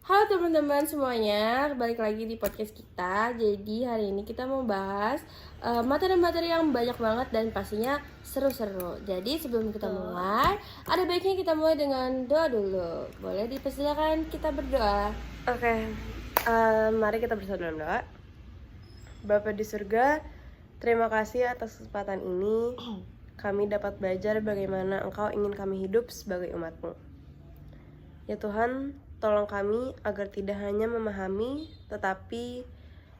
Halo teman-teman semuanya, balik lagi di podcast kita. Jadi hari ini kita mau bahas materi-materi yang banyak banget dan pastinya seru-seru. Jadi sebelum kita mulai, ada baiknya kita mulai dengan doa dulu. Boleh dipersilakan kita berdoa. Oke, mari kita bersama dalam doa. Bapa di surga, terima kasih atas kesempatan ini. Kami dapat belajar bagaimana Engkau ingin kami hidup sebagai umat-Mu. Ya Tuhan, tolong kami agar tidak hanya memahami, tetapi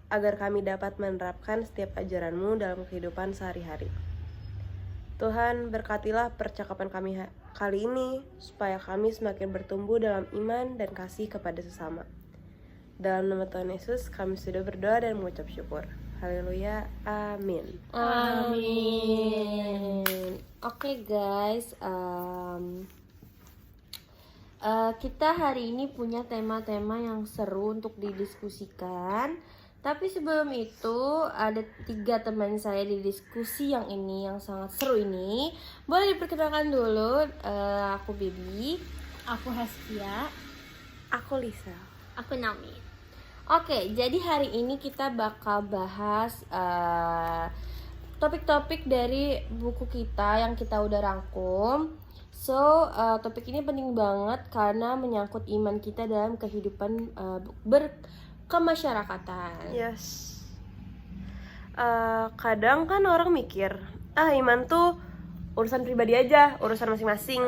agar kami dapat menerapkan setiap ajaran-Mu dalam kehidupan sehari-hari. Tuhan, berkatilah percakapan kami kali ini, supaya kami semakin bertumbuh dalam iman dan kasih kepada sesama. Dalam nama Tuhan Yesus, kami sudah berdoa dan mengucap syukur. Haleluya, amin. Amin. Oke guys, kita hari ini punya tema-tema yang seru untuk didiskusikan. Tapi sebelum itu ada 3 teman saya di diskusi yang ini yang sangat seru ini. Boleh diperkenalkan dulu. Aku Bibi. Aku Haskia. Aku Lisa. Aku Naomi. Oke, jadi hari ini kita bakal bahas topik-topik dari buku kita yang kita udah rangkum. So, topik ini penting banget karena menyangkut iman kita dalam kehidupan berkemasyarakatan. Yes. Kadang kan orang mikir, iman tuh urusan pribadi aja, urusan masing-masing.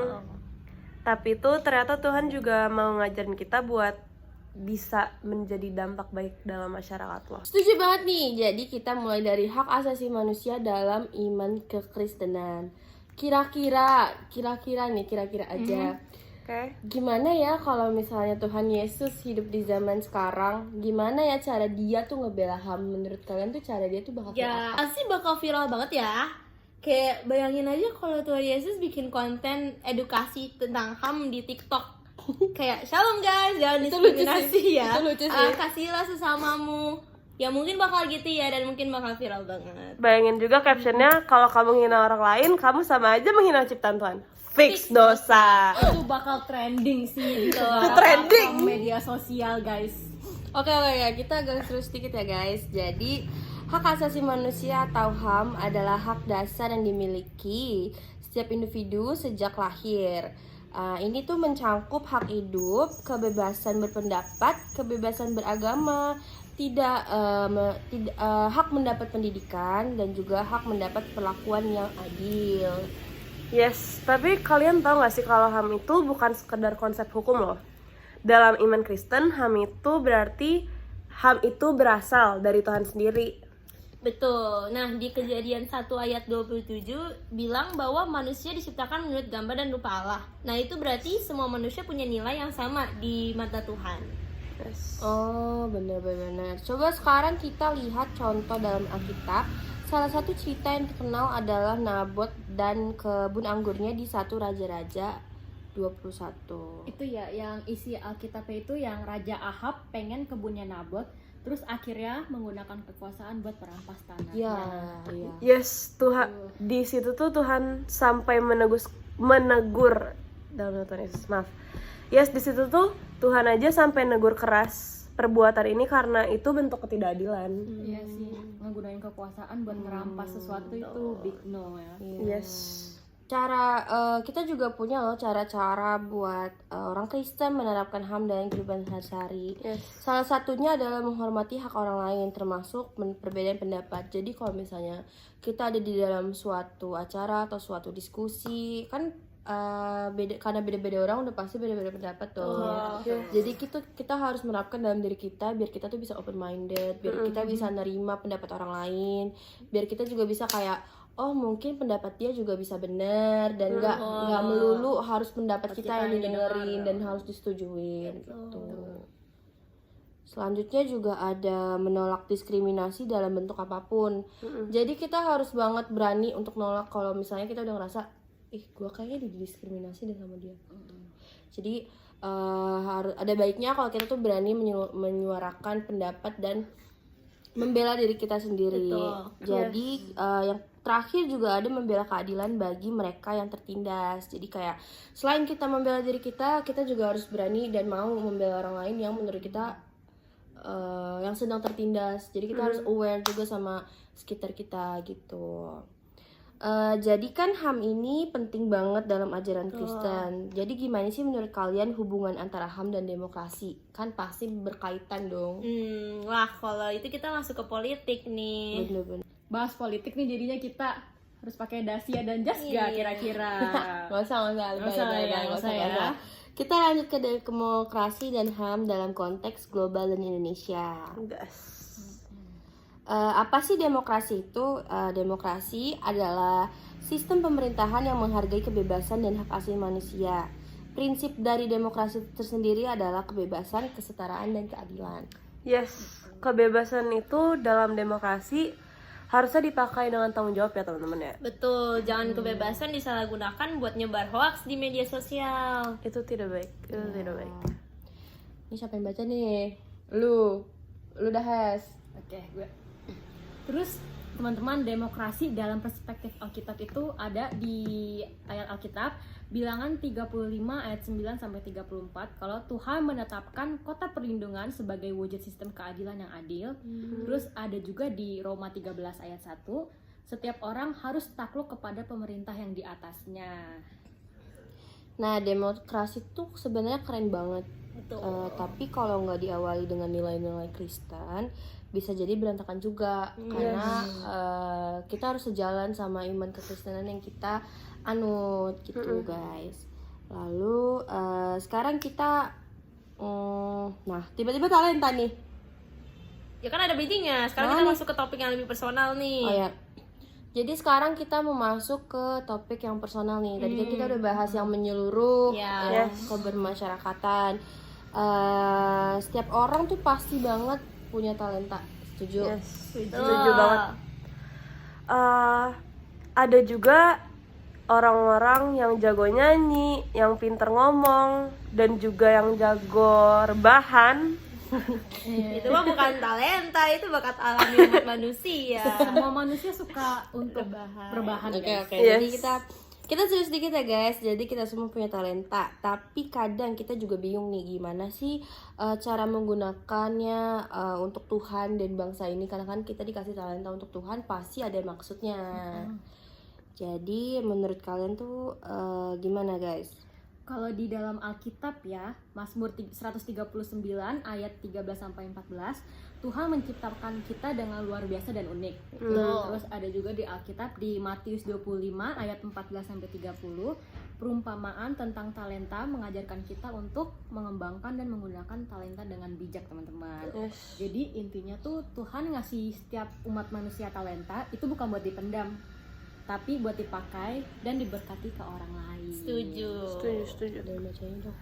Tapi tuh ternyata Tuhan juga mau ngajarin kita buat bisa menjadi dampak baik dalam masyarakat loh. Setuju banget nih. Jadi kita mulai dari hak asasi manusia dalam iman kekristenan. Kira-kira aja. Oke. Gimana ya kalau misalnya Tuhan Yesus hidup di zaman sekarang? Gimana ya cara dia tuh ngebela HAM? Menurut kalian tuh cara dia tuh bakal kayak Ya, apa? pasti bakal viral banget ya. Kayak bayangin aja kalau Tuhan Yesus bikin konten edukasi tentang HAM di TikTok. Kayak shalom guys, jangan Itu lucu diskriminasi sih. ya. Itu lucu sih. Kasihlah sesamamu. Ya mungkin bakal gitu ya, dan mungkin bakal viral banget. Bayangin juga captionnya, kalau kamu menghina orang lain, kamu sama aja menghina ciptaan Tuhan. Fix dosa. Itu bakal trending sih di Trending. media sosial guys. Oke, kita agak seru sedikit ya guys. Jadi hak asasi manusia atau HAM adalah hak dasar yang dimiliki setiap individu sejak lahir. Ini tuh mencangkup hak hidup, kebebasan berpendapat, kebebasan beragama, hak mendapat pendidikan, dan juga hak mendapat perlakuan yang adil. Yes, tapi kalian tahu gak sih kalau HAM itu bukan sekedar konsep hukum loh. Dalam iman Kristen, HAM itu berarti HAM itu berasal dari Tuhan sendiri. Betul. Nah, di Kejadian 1 ayat 27 bilang bahwa manusia diciptakan menurut gambar dan rupa Allah. Nah, itu berarti semua manusia punya nilai yang sama di mata Tuhan. Yes. Oh, benar. Coba sekarang kita lihat contoh dalam Alkitab. Salah satu cerita yang terkenal adalah Nabot dan kebun anggurnya di 1 Raja-Raja 21. Itu ya yang isi Alkitabnya itu yang Raja Ahab pengen kebunnya Nabot, terus akhirnya menggunakan kekuasaan buat merampas tanah. Iya. Yes, Tuhan di situ tuh Tuhan sampai menegur dalam nama Tuhan Yesus. Maaf. Yes, di situ tuh Tuhan aja sampai negur keras perbuatan ini karena itu bentuk ketidakadilan. Iya sih, menggunakan kekuasaan buat merampas sesuatu itu big no ya. Yes. Kita juga punya loh cara-cara buat orang Kristen menerapkan HAM dalam kehidupan sehari-hari. Yes. Salah satunya adalah menghormati hak orang lain, termasuk perbedaan pendapat. Jadi kalau misalnya kita ada di dalam suatu acara atau suatu diskusi, kan karena beda-beda orang udah pasti beda-beda pendapat dong. Jadi kita harus menerapkan dalam diri kita biar kita tuh bisa open minded, biar kita bisa nerima pendapat orang lain, biar kita juga bisa kayak mungkin pendapat dia juga bisa benar dan nggak melulu harus pendapat kita yang didengerin dan harus disetujuin gitu. Selanjutnya juga ada menolak diskriminasi dalam bentuk apapun. Jadi kita harus banget berani untuk nolak kalau misalnya kita udah ngerasa gue kayaknya didiskriminasi deh sama dia. Jadi harus ada baiknya kalau kita tuh berani menyuarakan pendapat dan membela diri kita sendiri. Betul. Jadi yang terakhir juga ada membela keadilan bagi mereka yang tertindas. Jadi kayak selain kita membela diri kita juga harus berani dan mau membela orang lain yang menurut kita yang sedang tertindas. Jadi kita harus aware juga sama sekitar kita gitu. Jadi kan HAM ini penting banget dalam ajaran Kristen. Jadi gimana sih menurut kalian hubungan antara HAM dan demokrasi? Kan pasti berkaitan dong. Wah, kalau itu kita masuk ke politik nih. Bener-bener. Bahas politik nih jadinya kita harus pakai dasia dan jas gak kira-kira? Gak usah. Nggak usah ya. Kita lanjut ke demokrasi dan HAM dalam konteks global dan Indonesia. Gas. Apa sih demokrasi itu? Demokrasi adalah sistem pemerintahan yang menghargai kebebasan dan hak asasi manusia. Prinsip dari demokrasi tersendiri adalah kebebasan, kesetaraan, dan keadilan. Yes, kebebasan itu dalam demokrasi harusnya dipakai dengan tanggung jawab ya teman-teman ya. Betul, jangan kebebasan disalahgunakan buat nyebar hoax di media sosial. Itu tidak baik, itu tidak baik. Ini siapa yang baca nih? Lu dah Oke, gue. Terus teman-teman, demokrasi dalam perspektif Alkitab itu ada di ayat Alkitab bilangan 35 ayat 9 sampai 34 kalau Tuhan menetapkan kota perlindungan sebagai wujud sistem keadilan yang adil. Terus ada juga di Roma 13 ayat 1, setiap orang harus takluk kepada pemerintah yang di atasnya. Nah, demokrasi tuh sebenarnya keren banget. Betul. Tapi kalau nggak diawali dengan nilai-nilai Kristen, bisa jadi berantakan juga. Karena kita harus sejalan sama iman kekristenan yang kita anut gitu guys. Lalu sekarang kita nah tiba-tiba talenta nih. Ya kan ada bridgingnya. Sekarang kita masuk ke topik yang lebih personal nih. Oh ya. Jadi sekarang kita mau masuk ke topik yang personal nih. Tadi kan kita udah bahas yang menyeluruh, Ya. kebermasyarakatan. Setiap orang tuh pasti banget punya talenta. Setuju? Yes, setuju banget. Ada juga orang-orang yang jago nyanyi, yang pinter ngomong, dan juga yang jago rebahan. Itu mah bukan talenta, itu bakat alami umat manusia. Semua manusia suka untuk berbahan. Oke. Yes. Jadi kita serius sedikit ya guys. Jadi kita semua punya talenta, tapi kadang kita juga bingung nih gimana sih cara menggunakannya untuk Tuhan dan bangsa ini. Karena kan kita dikasih talenta untuk Tuhan pasti ada maksudnya. Jadi menurut kalian tuh gimana guys? Kalau di dalam Alkitab ya, Mazmur 139 ayat 13 sampai 14, Tuhan menciptakan kita dengan luar biasa dan unik. Terus ada juga di Alkitab di Matius 25 ayat 14 sampai 30, perumpamaan tentang talenta mengajarkan kita untuk mengembangkan dan menggunakan talenta dengan bijak, teman-teman. Yes. Jadi intinya tuh Tuhan ngasih setiap umat manusia talenta itu bukan buat dipendam, tapi buat dipakai dan diberkati ke orang lain. Setuju. Setuju. Dari bacanya dong.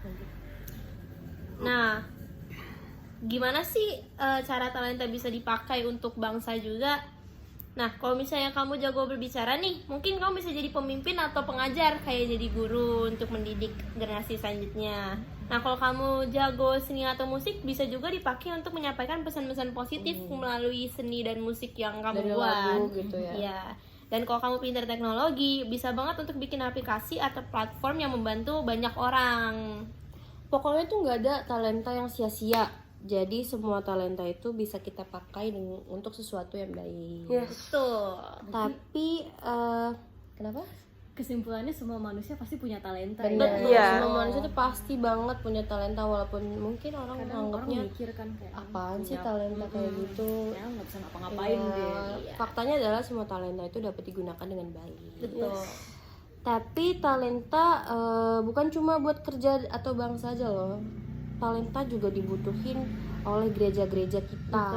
Nah, gimana sih cara talenta bisa dipakai untuk bangsa juga? Nah, kalau misalnya kamu jago berbicara nih, mungkin kamu bisa jadi pemimpin atau pengajar, kayak jadi guru untuk mendidik generasi selanjutnya. Nah, kalau kamu jago seni atau musik, bisa juga dipakai untuk menyampaikan pesan-pesan positif melalui seni dan musik yang kamu Dari buat. lagu gitu ya. Iya. Dan kalau kamu pintar teknologi, bisa banget untuk bikin aplikasi atau platform yang membantu banyak orang. Pokoknya tuh nggak ada talenta yang sia-sia. Jadi semua talenta itu bisa kita pakai untuk sesuatu yang baik. Yes. Betul. Tapi kenapa? Kesimpulannya semua manusia pasti punya talenta. Bener. Iya. Semua manusia tuh pasti banget punya talenta walaupun mungkin orang Kadang orang menganggapnya mikir kan kayak apaan sih punya- talenta kayak gitu. Kayak nggak bisa ngapa-ngapain Ya, deh. faktanya adalah semua talenta itu dapat digunakan dengan baik. Betul. Tapi talenta bukan cuma buat kerja atau bangsa aja loh. Talenta juga dibutuhin oleh gereja-gereja kita.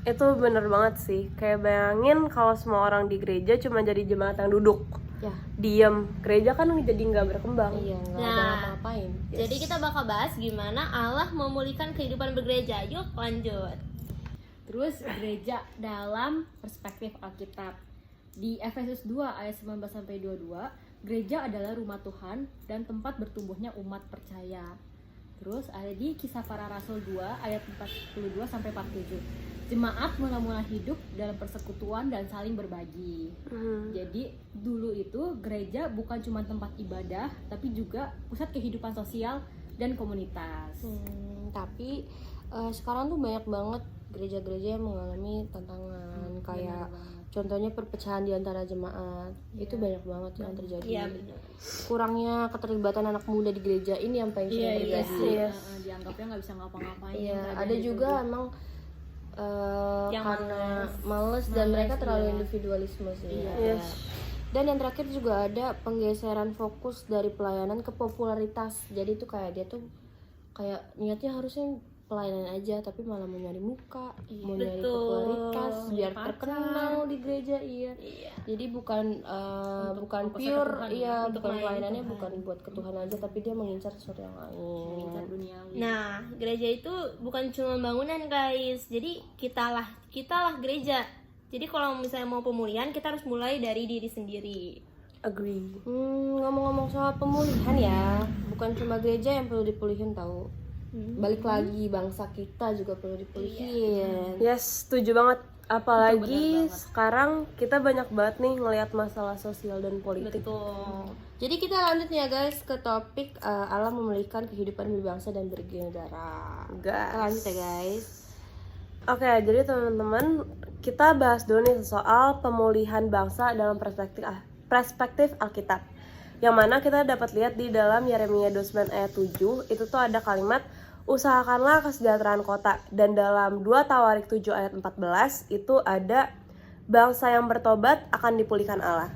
Itu bener banget sih. Kayak bayangin kalau semua orang di gereja cuma jadi jemaat yang duduk, Ya, diem. Gereja kan jadi nggak berkembang. iya nggak ada Nah. ngapa-ngapain. Jadi kita bakal bahas gimana Allah memulihkan kehidupan bergereja. Yuk lanjut. Terus gereja dalam perspektif Alkitab. Di Efesus 2 ayat 19 sampai 22, gereja adalah rumah Tuhan dan tempat bertumbuhnya umat percaya. Terus ada di Kisah Para Rasul 2 ayat 42 sampai 47. Jemaat mula-mula hidup dalam persekutuan dan saling berbagi. Jadi dulu itu gereja bukan cuma tempat ibadah, tapi juga pusat kehidupan sosial dan komunitas. Tapi sekarang tuh banyak banget gereja-gereja yang mengalami tantangan kayak contohnya perpecahan di antara jemaat. Itu banyak banget yang terjadi. Iya, benar. Kurangnya keterlibatan anak muda di gereja ini yang paling sering terjadi. Dianggapnya nggak bisa ngapa-ngapain. Iya, nggak ada juga dihidupi. emang Yang karena males dan mereka terlalu iya. individualisme sih. Yes. Dan yang terakhir juga ada penggeseran fokus dari pelayanan ke popularitas. Jadi tuh kayak dia tuh kayak niatnya harusnya pelayanan aja tapi malah mau nyari muka, mau nyari betul. popularitas biar Pacar. terkenal di gereja. Iya. Jadi bukan bukan fokusnya ke pure Tuhan, iya, untuk bukan melayani pelayanannya Tuhan. bukan buat ke Tuhan aja tapi dia mengincar sesuatu yang Mengincar lain. duniawi. Nah, gereja itu bukan cuma bangunan guys. Jadi kita lah gereja. Jadi kalau misalnya mau pemulihan kita harus mulai dari diri sendiri. Agree. Ngomong-ngomong soal pemulihan ya, bukan cuma gereja yang perlu dipulihin tahu. Balik lagi bangsa kita juga perlu dipulihin. Yes, setuju banget. Apalagi sekarang kita banyak banget nih ngelihat masalah sosial dan politik. Betul. Jadi kita lanjut nih ya guys ke topik Allah memulihkan kehidupan berbangsa dan bernegara. Kita lanjut ya guys. Oke, jadi teman-teman, kita bahas dulu nih soal pemulihan bangsa dalam perspektif Alkitab. Yang mana kita dapat lihat di dalam Yeremia 29 ayat 7, itu tuh ada kalimat usahakanlah kesejahteraan kota. Dan dalam 2 Tawarik 7 ayat 14 itu ada bangsa yang bertobat akan dipulihkan Allah.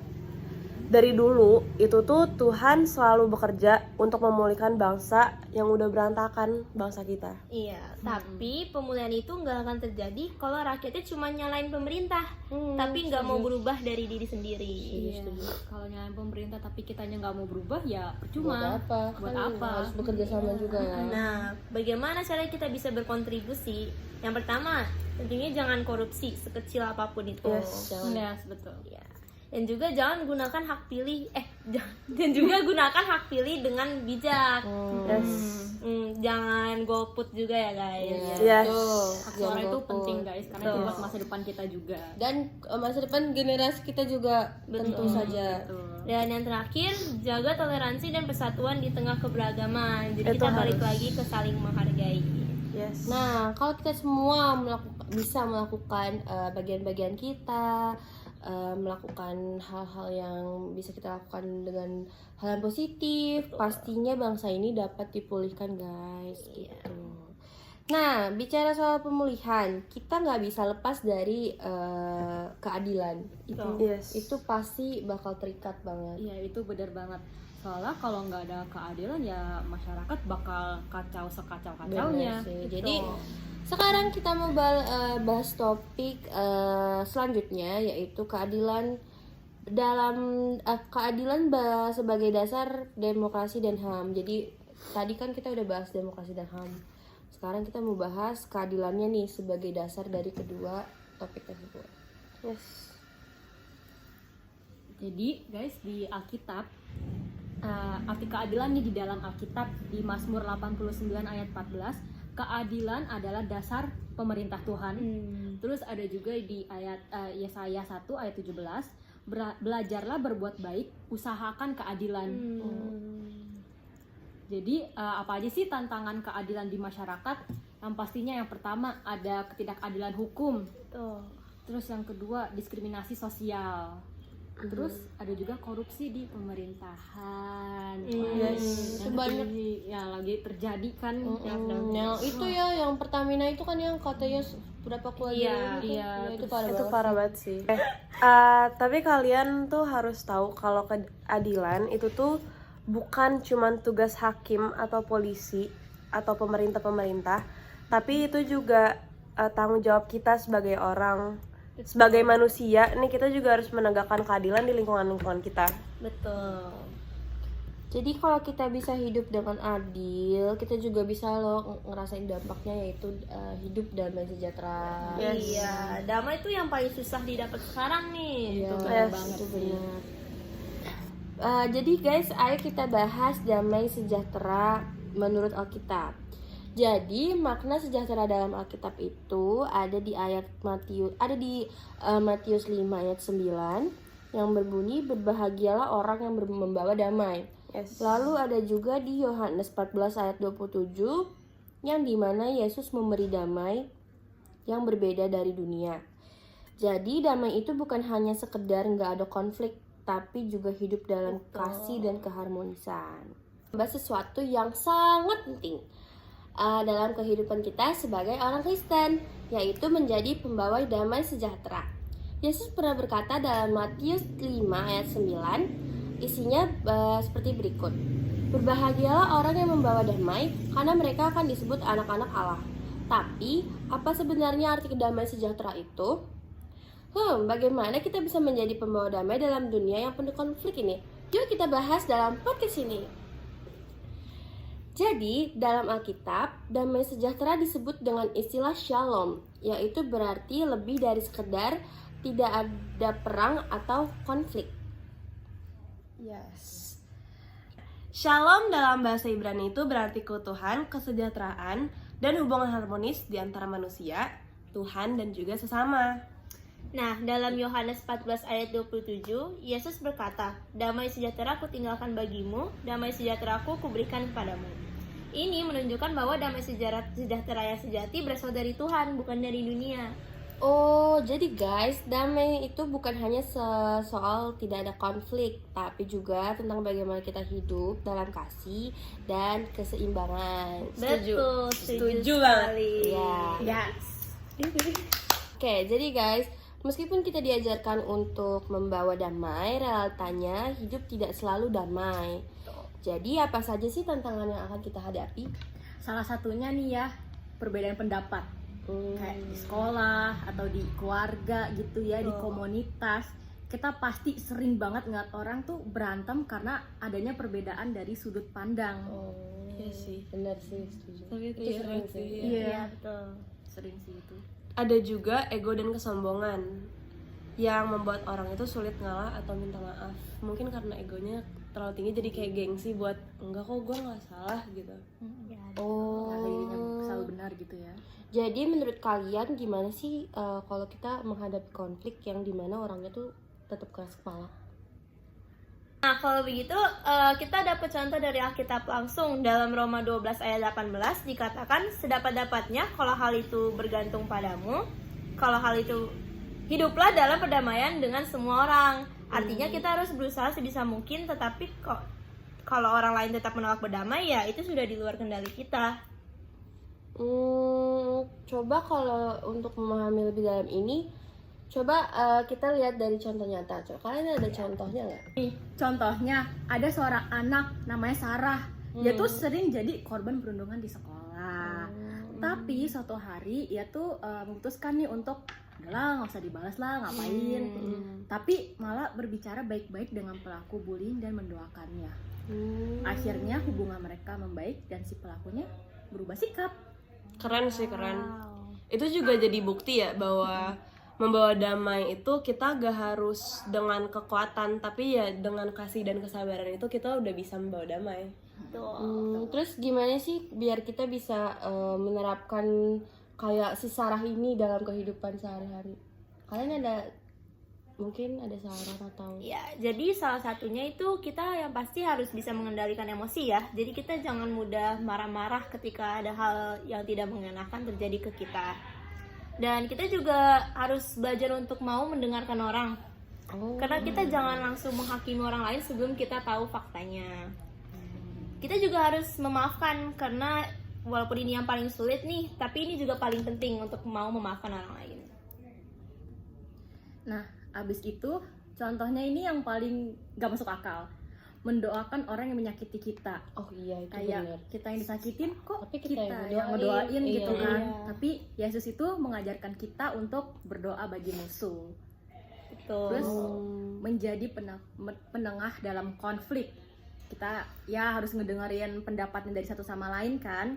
Dari dulu itu tuh Tuhan selalu bekerja untuk memulihkan bangsa yang udah berantakan, bangsa kita. Iya, tapi pemulihan itu nggak akan terjadi kalau rakyatnya cuma nyalain pemerintah, tapi nggak mau berubah dari diri sendiri. Iya. Kalau nyalain pemerintah tapi kitanya nggak mau berubah ya Buat percuma. apa? Buat Kan apa? harus bekerja sama juga ya. Nah, bagaimana caranya kita bisa berkontribusi? Yang pertama, tentunya jangan korupsi sekecil apapun itu. Jangan. Yes, betul. Ya. Dan juga jangan gunakan hak pilih dan juga gunakan hak pilih dengan bijak. Jangan golput juga ya guys. Yes. Hak suara itu penting guys karena itu buat masa depan kita juga. Dan masa depan generasi kita juga tentu saja. Dan yang terakhir, jaga toleransi dan persatuan di tengah keberagaman. Jadi kita balik lagi ke saling menghargai. Yes. Nah, kalau kita semua bisa melakukan bagian-bagian kita, melakukan hal-hal yang bisa kita lakukan dengan hal yang positif, pastinya bangsa ini dapat dipulihkan guys. Gitu. Nah, bicara soal pemulihan, kita nggak bisa lepas dari keadilan. Itu pasti bakal terikat banget. Iya, itu benar banget. Soalnya kalau nggak ada keadilan ya masyarakat bakal kacau sekacau-kacaunya. Bener sih. Jadi sekarang kita mau bahas topik selanjutnya yaitu keadilan dalam keadilan sebagai dasar demokrasi dan HAM. Jadi tadi kan kita udah bahas demokrasi dan HAM. Sekarang kita mau bahas keadilannya nih sebagai dasar dari kedua topik tersebut. Yes. Jadi guys di Alkitab arti keadilan nih di dalam Alkitab di Mazmur 89 ayat 14, keadilan adalah dasar pemerintah Tuhan. Terus ada juga di ayat Yesaya 1 ayat 17, belajarlah berbuat baik, usahakan keadilan. Jadi apa aja sih tantangan keadilan di masyarakat? Yang pastinya yang pertama ada ketidakadilan hukum. Terus yang kedua diskriminasi sosial. Terus ada juga korupsi di pemerintahan. Itu banyak lagi terjadi kan. Yang itu ya, yang Pertamina itu kan yang katanya berapa kewajiban itu Parah banget sih. Tapi kalian tuh harus tahu kalau keadilan itu tuh bukan cuman tugas hakim atau polisi atau pemerintah, tapi itu juga tanggung jawab kita sebagai orang. Sebagai manusia nih kita juga harus menegakkan keadilan di lingkungan kita. Betul. Jadi kalau kita bisa hidup dengan adil, kita juga bisa loh ngerasain dampaknya yaitu hidup damai sejahtera. Iya, damai itu yang paling susah didapat sekarang nih. Iya, banget itu benar. Jadi guys, ayo kita bahas damai sejahtera menurut Alkitab. Jadi makna sejahtera dalam Alkitab itu ada di Matius 5 ayat 9 yang berbunyi berbahagialah orang yang membawa damai. Yes. Lalu ada juga di Yohanes 14 ayat 27 yang dimana Yesus memberi damai yang berbeda dari dunia. Jadi damai itu bukan hanya sekedar nggak ada konflik, tapi juga hidup dalam kasih dan keharmonisan. Bahas sesuatu yang sangat penting dalam kehidupan kita sebagai orang Kristen, yaitu menjadi pembawa damai sejahtera. Yesus pernah berkata dalam Matius 5 ayat 9, isinya seperti berikut. Berbahagialah orang yang membawa damai, karena mereka akan disebut anak-anak Allah. Tapi, apa sebenarnya arti damai sejahtera itu? Bagaimana kita bisa menjadi pembawa damai dalam dunia yang penuh konflik ini? Yuk kita bahas dalam podcast ini. Jadi, dalam Alkitab, damai sejahtera disebut dengan istilah shalom, yaitu berarti lebih dari sekedar tidak ada perang atau konflik. Yes. Shalom dalam bahasa Ibrani itu berarti keutuhan, kesejahteraan, dan hubungan harmonis di antara manusia, Tuhan, dan juga sesama. Nah, dalam Yohanes 14 ayat 27, Yesus berkata, "Damai sejahtera ku tinggalkan bagimu, damai sejahtera ku kuberikan kepadamu." Ini menunjukkan bahwa damai sejahtera yang sejati berasal dari Tuhan, bukan dari dunia. Oh, jadi guys, damai itu bukan hanya soal tidak ada konflik, tapi juga tentang bagaimana kita hidup dalam kasih dan keseimbangan. Betul, Setuju banget. sekali. Iya. Yes. Oke, jadi guys, meskipun kita diajarkan untuk membawa damai, realitanya hidup tidak selalu damai. Jadi apa saja sih tantangan yang akan kita hadapi? Salah satunya nih ya, perbedaan pendapat. Kayak di sekolah atau di keluarga gitu ya, di komunitas. Kita pasti sering banget ngeliat orang tuh berantem karena adanya perbedaan dari sudut pandang. Iya sih. Benar sih, setuju. Tapi itu Itu sering sering sih. sih. Iya, betul. sering sih itu. Ada juga ego dan kesombongan yang membuat orang itu sulit ngalah atau minta maaf. Mungkin karena egonya terlalu tinggi jadi kayak gengsi buat enggak kok gue nggak salah gitu. Oh. Ngerasa dirinya selalu benar gitu ya. Jadi menurut kalian gimana sih kalau kita menghadapi konflik yang dimana orangnya tuh tetap keras kepala? Nah, kalau begitu kita dapat contoh dari Alkitab langsung dalam Roma 12 ayat 18 dikatakan sedapat-dapatnya kalau hal itu bergantung padamu, kalau hal itu hiduplah dalam perdamaian dengan semua orang. Artinya kita harus berusaha sebisa mungkin, tetapi kalau orang lain tetap menolak berdamai ya itu sudah di luar kendali kita. Coba kalau untuk memahami lebih dalam ini, coba kita lihat dari contoh nyata. Coba kalian ada contohnya nggak? Nih, contohnya ada seorang anak namanya Sarah. Dia tuh sering jadi korban perundungan di sekolah. Tapi suatu hari dia tuh memutuskan nih untuk udahlah nggak usah dibalas lah, ngapain. Tapi malah berbicara baik-baik dengan pelaku bullying dan mendoakannya. Akhirnya hubungan mereka membaik dan si pelakunya berubah sikap. Keren sih, keren. Itu juga jadi bukti ya bahwa membawa damai itu kita gak harus dengan kekuatan, tapi ya dengan kasih dan kesabaran itu kita udah bisa membawa damai. Terus gimana sih biar kita bisa menerapkan kayak si Sarah ini dalam kehidupan sehari-hari? Kalian ada mungkin ada saran atau? Ya, jadi salah satunya itu kita yang pasti harus bisa mengendalikan emosi ya. Jadi kita jangan mudah marah-marah ketika ada hal yang tidak mengenakan terjadi ke kita. Dan kita juga harus belajar untuk mau mendengarkan orang. Karena kita jangan langsung menghakimi orang lain sebelum kita tahu faktanya. Kita juga harus memaafkan karena walaupun ini yang paling sulit nih, tapi ini juga paling penting untuk mau memaafkan orang lain. Nah, abis itu contohnya ini yang paling gak masuk akal, mendoakan orang yang menyakiti kita. Oh iya, itu Kayak benar. kita yang disakitin kok Tapi kita kita yang yang ngedoain iya, gitu kan. iya. Tapi Yesus itu mengajarkan kita untuk berdoa bagi musuh. Terus menjadi penengah dalam konflik. Kita ya harus ngedengerin pendapatnya dari satu sama lain kan.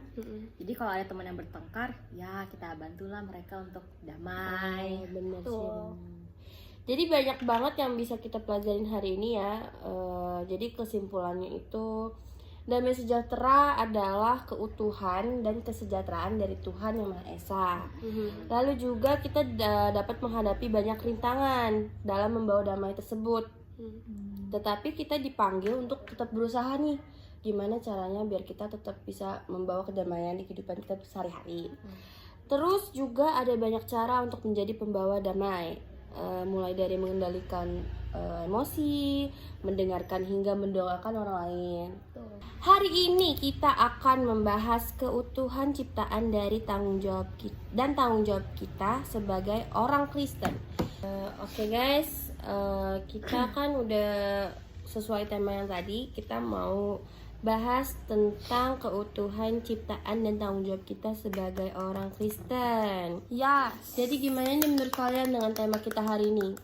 Jadi kalau ada teman yang bertengkar, ya kita bantulah mereka untuk damai. Benar sih. Tuh. Benar. Jadi banyak banget yang bisa kita pelajarin hari ini ya. Jadi kesimpulannya itu Damai sejahtera adalah keutuhan dan kesejahteraan dari Tuhan Yang Maha Esa. Lalu juga kita dapat menghadapi banyak rintangan dalam membawa damai tersebut. Tetapi kita dipanggil untuk tetap berusaha nih, gimana caranya biar kita tetap bisa membawa kedamaian di kehidupan kita sehari-hari. Terus juga ada banyak cara untuk menjadi pembawa damai, mulai dari mengendalikan emosi, mendengarkan hingga mendoakan orang lain. Hari ini kita akan membahas keutuhan ciptaan dari tanggung jawab kita sebagai orang Kristen. Oke guys, kita kan udah sesuai tema yang tadi, kita mau bahas tentang keutuhan ciptaan dan tanggung jawab kita sebagai orang Kristen. Jadi gimana nih menurut kalian dengan tema kita hari ini?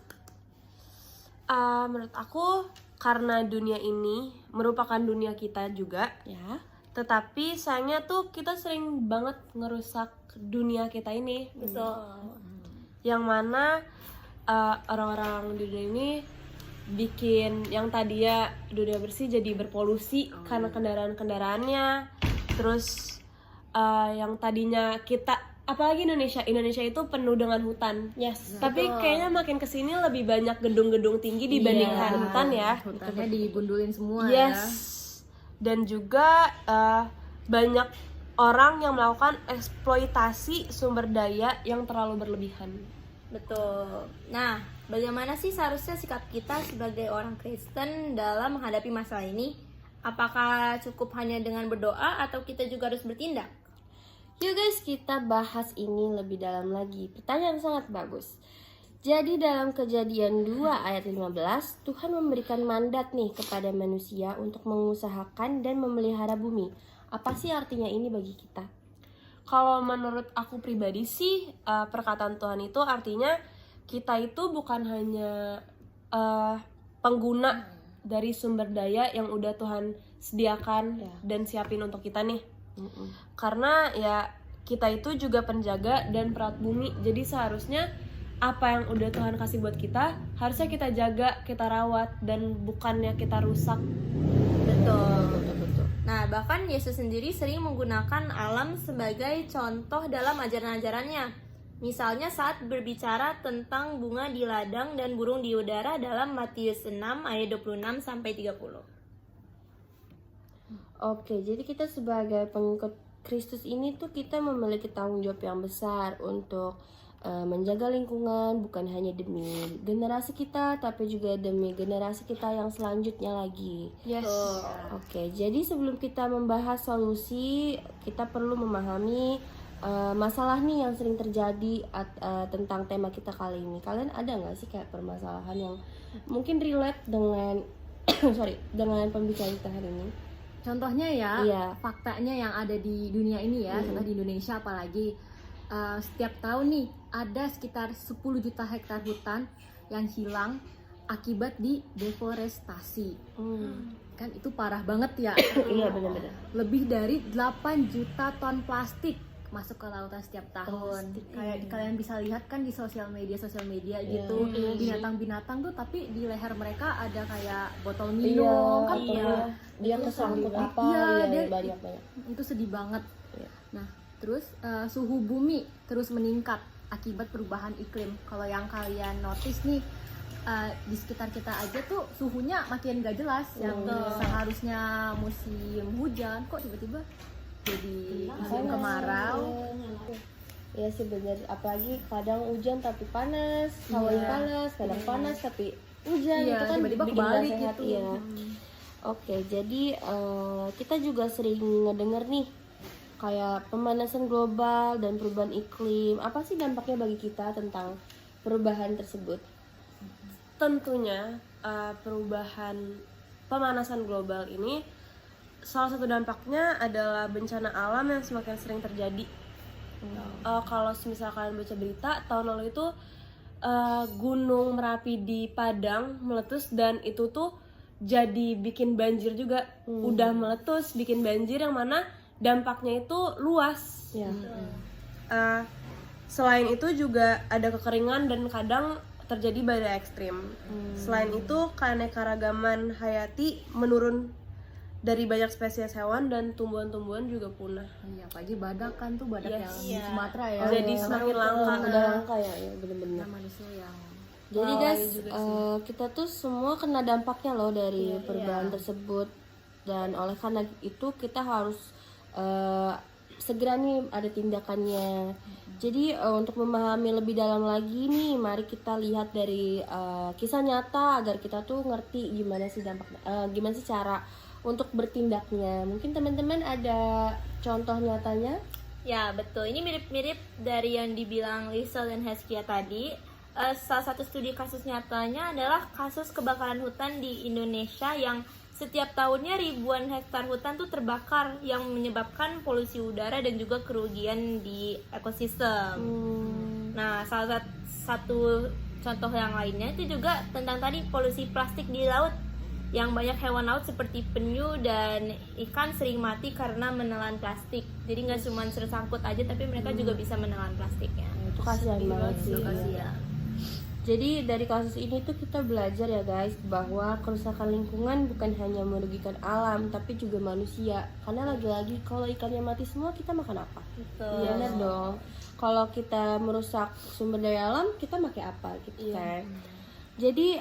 Menurut aku karena dunia ini merupakan dunia kita juga, Ya. tetapi sayangnya tuh kita sering banget ngerusak dunia kita ini. Betul. Yang mana orang-orang di dunia ini bikin yang tadinya dunia bersih jadi berpolusi karena kendaraan-kendaraannya. Terus yang tadinya kita, apalagi Indonesia itu penuh dengan hutan. Yes. Tapi kayaknya makin kesini lebih banyak gedung-gedung tinggi dibandingkan hutan ya. Hutannya digundulin semua Yes. Dan juga banyak orang yang melakukan eksploitasi sumber daya yang terlalu berlebihan. Betul. Nah, bagaimana sih seharusnya sikap kita sebagai orang Kristen dalam menghadapi masalah ini? Apakah cukup hanya dengan berdoa atau kita juga harus bertindak? Yuk guys, kita bahas ini lebih dalam lagi. Pertanyaan sangat bagus. Jadi dalam Kejadian 2 ayat 15, Tuhan memberikan mandat nih kepada manusia untuk mengusahakan dan memelihara bumi. Apa sih artinya ini bagi kita? Kalau menurut aku pribadi sih, perkataan Tuhan itu artinya kita itu bukan hanya pengguna dari sumber daya yang udah Tuhan sediakan dan siapin untuk kita nih. Karena ya kita itu juga penjaga dan perawat bumi. Jadi seharusnya apa yang udah Tuhan kasih buat kita harusnya kita jaga, kita rawat, dan bukannya kita rusak. Betul. Nah, bahkan Yesus sendiri sering menggunakan alam sebagai contoh dalam ajaran-ajarannya. Misalnya saat berbicara tentang bunga di ladang dan burung di udara dalam Matius 6 ayat 26 sampai 30. Oke, jadi kita sebagai pengikut Kristus ini tuh kita memiliki tanggung jawab yang besar untuk menjaga lingkungan, bukan hanya demi generasi kita tapi juga demi generasi kita yang selanjutnya lagi. Yes. Oke, jadi sebelum kita membahas solusi, kita perlu memahami masalah nih yang sering terjadi tentang tema kita kali ini. Kalian ada nggak sih kayak permasalahan yang mungkin relate dengan dengan pembicaraan kita hari ini? Contohnya ya, Iya. faktanya yang ada di dunia ini ya, contoh di Indonesia apalagi setiap tahun nih ada sekitar 10 juta hektar hutan yang hilang akibat di deforestasi. Kan itu parah banget ya. Iya, benar-benar. Lebih dari 8 juta ton plastik masuk ke lautan setiap tahun. Kayak kalian bisa lihat kan di sosial media gitu, binatang-binatang tuh tapi di leher mereka ada kayak botol minum kan. Dia kesangkut apa? Iya, Banyak. Itu sedih banget. Iya. Nah, terus suhu bumi terus meningkat akibat perubahan iklim. Kalau yang kalian notice nih, di sekitar kita aja tuh suhunya makin gak jelas. Yang seharusnya musim hujan kok tiba-tiba jadi musim kemarau. Iya sih bener, apalagi kadang hujan tapi panas, hawanya panas, kadang panas tapi hujan, Iya, itu kan tiba-tiba bikin kebalik gak sehat, gitu. iya. Oke, jadi kita juga sering ngedenger nih kayak pemanasan global dan perubahan iklim. Apa sih dampaknya bagi kita tentang perubahan tersebut? Tentunya pemanasan global ini salah satu dampaknya adalah bencana alam yang semakin sering terjadi. Kalau misalkan baca berita tahun lalu itu Gunung Merapi di Padang meletus dan itu tuh jadi bikin banjir juga. Udah meletus bikin banjir yang mana dampaknya itu luas. Selain itu juga ada kekeringan dan kadang terjadi badai ekstrim. Selain itu keanekaragaman hayati menurun dari banyak spesies hewan dan tumbuhan-tumbuhan juga punah. Iya, apalagi badak kan tuh badak Yes. yang di Iya. Sumatera ya. Jadi semakin langka. Udah langka ya, bener-bener. Nah, manusia yang Jadi Wow, guys, iya juga kita tuh semua kena dampaknya loh dari perubahan tersebut, dan oleh karena itu kita harus segera nih ada tindakannya. Jadi untuk memahami lebih dalam lagi nih, mari kita lihat dari kisah nyata agar kita tuh ngerti gimana sih dampak, gimana sih cara untuk bertindaknya. Mungkin teman-teman ada contoh nyatanya? Ya betul, ini mirip-mirip dari yang dibilang Lisa dan Heskia tadi. Salah satu studi kasus nyatanya adalah kasus kebakaran hutan di Indonesia yang setiap tahunnya ribuan hektar hutan tuh terbakar yang menyebabkan polusi udara dan juga kerugian di ekosistem. Nah, salah satu contoh yang lainnya itu juga tentang tadi polusi plastik di laut, yang banyak hewan laut seperti penyu dan ikan sering mati karena menelan plastik. Jadi nggak cuma tersangkut aja, tapi mereka juga bisa menelan plastiknya. Itu kasihan banget sih. Kasihan. Jadi dari kasus ini tuh kita belajar ya guys, bahwa kerusakan lingkungan bukan hanya merugikan alam tapi juga manusia. Karena lagi-lagi kalau ikannya mati semua, kita makan apa? Betul. Iya benar dong. Kalau kita merusak sumber daya alam, kita pakai apa gitu kan? Jadi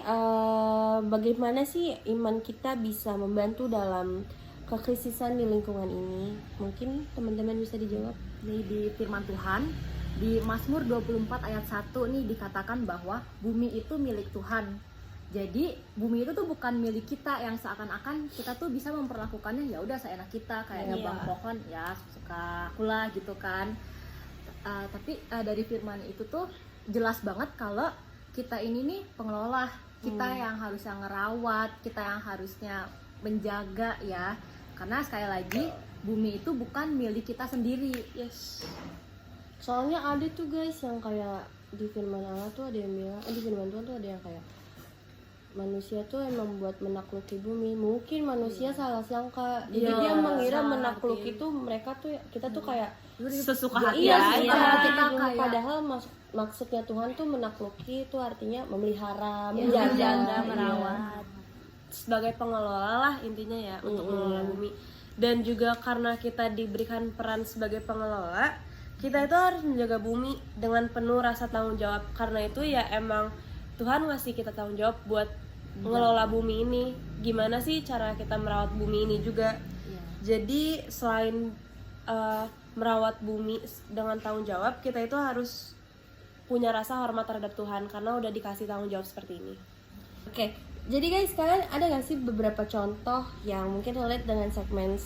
bagaimana sih iman kita bisa membantu dalam kekrisisan di lingkungan ini? Mungkin teman-teman bisa dijawab. nih di firman Tuhan di Mazmur 24 ayat 1 nih dikatakan bahwa bumi itu milik Tuhan. Jadi bumi itu tuh bukan milik kita yang seakan-akan kita tuh bisa memperlakukannya ya udah seenak kita, kayak nebang pohon ya suka akulah gitu kan. Tapi dari firman itu tuh jelas banget kalau kita ini nih pengelola, kita yang harusnya ngerawat, kita yang harusnya menjaga ya. Karena sekali lagi bumi itu bukan milik kita sendiri. Yes. Soalnya ada tuh guys yang kayak di firman Allah tuh ada yang bilang, di firman Tuhan tuh ada yang kayak manusia tuh emang buat menakluki bumi. Mungkin manusia salah sangka. Jadi dia mengira menakluki itu mereka tuh, kita tuh kayak Sesuka hati iya, aja. sesuka hati Kita gitu. kayak- Padahal maksudnya Tuhan tuh menakluki itu artinya memelihara, Menjaga, menjaga, merawat. Sebagai pengelola lah intinya ya, untuk mengelola bumi. Dan juga karena kita diberikan peran sebagai pengelola, kita itu harus menjaga bumi dengan penuh rasa tanggung jawab. Karena itu ya emang Tuhan ngasih kita tanggung jawab buat mengelola bumi ini. Gimana sih cara kita merawat bumi ini juga. Jadi selain merawat bumi dengan tanggung jawab, kita itu harus punya rasa hormat terhadap Tuhan karena udah dikasih tanggung jawab seperti ini. Oke, jadi guys, kalian ada gak sih beberapa contoh yang mungkin relate dengan segmen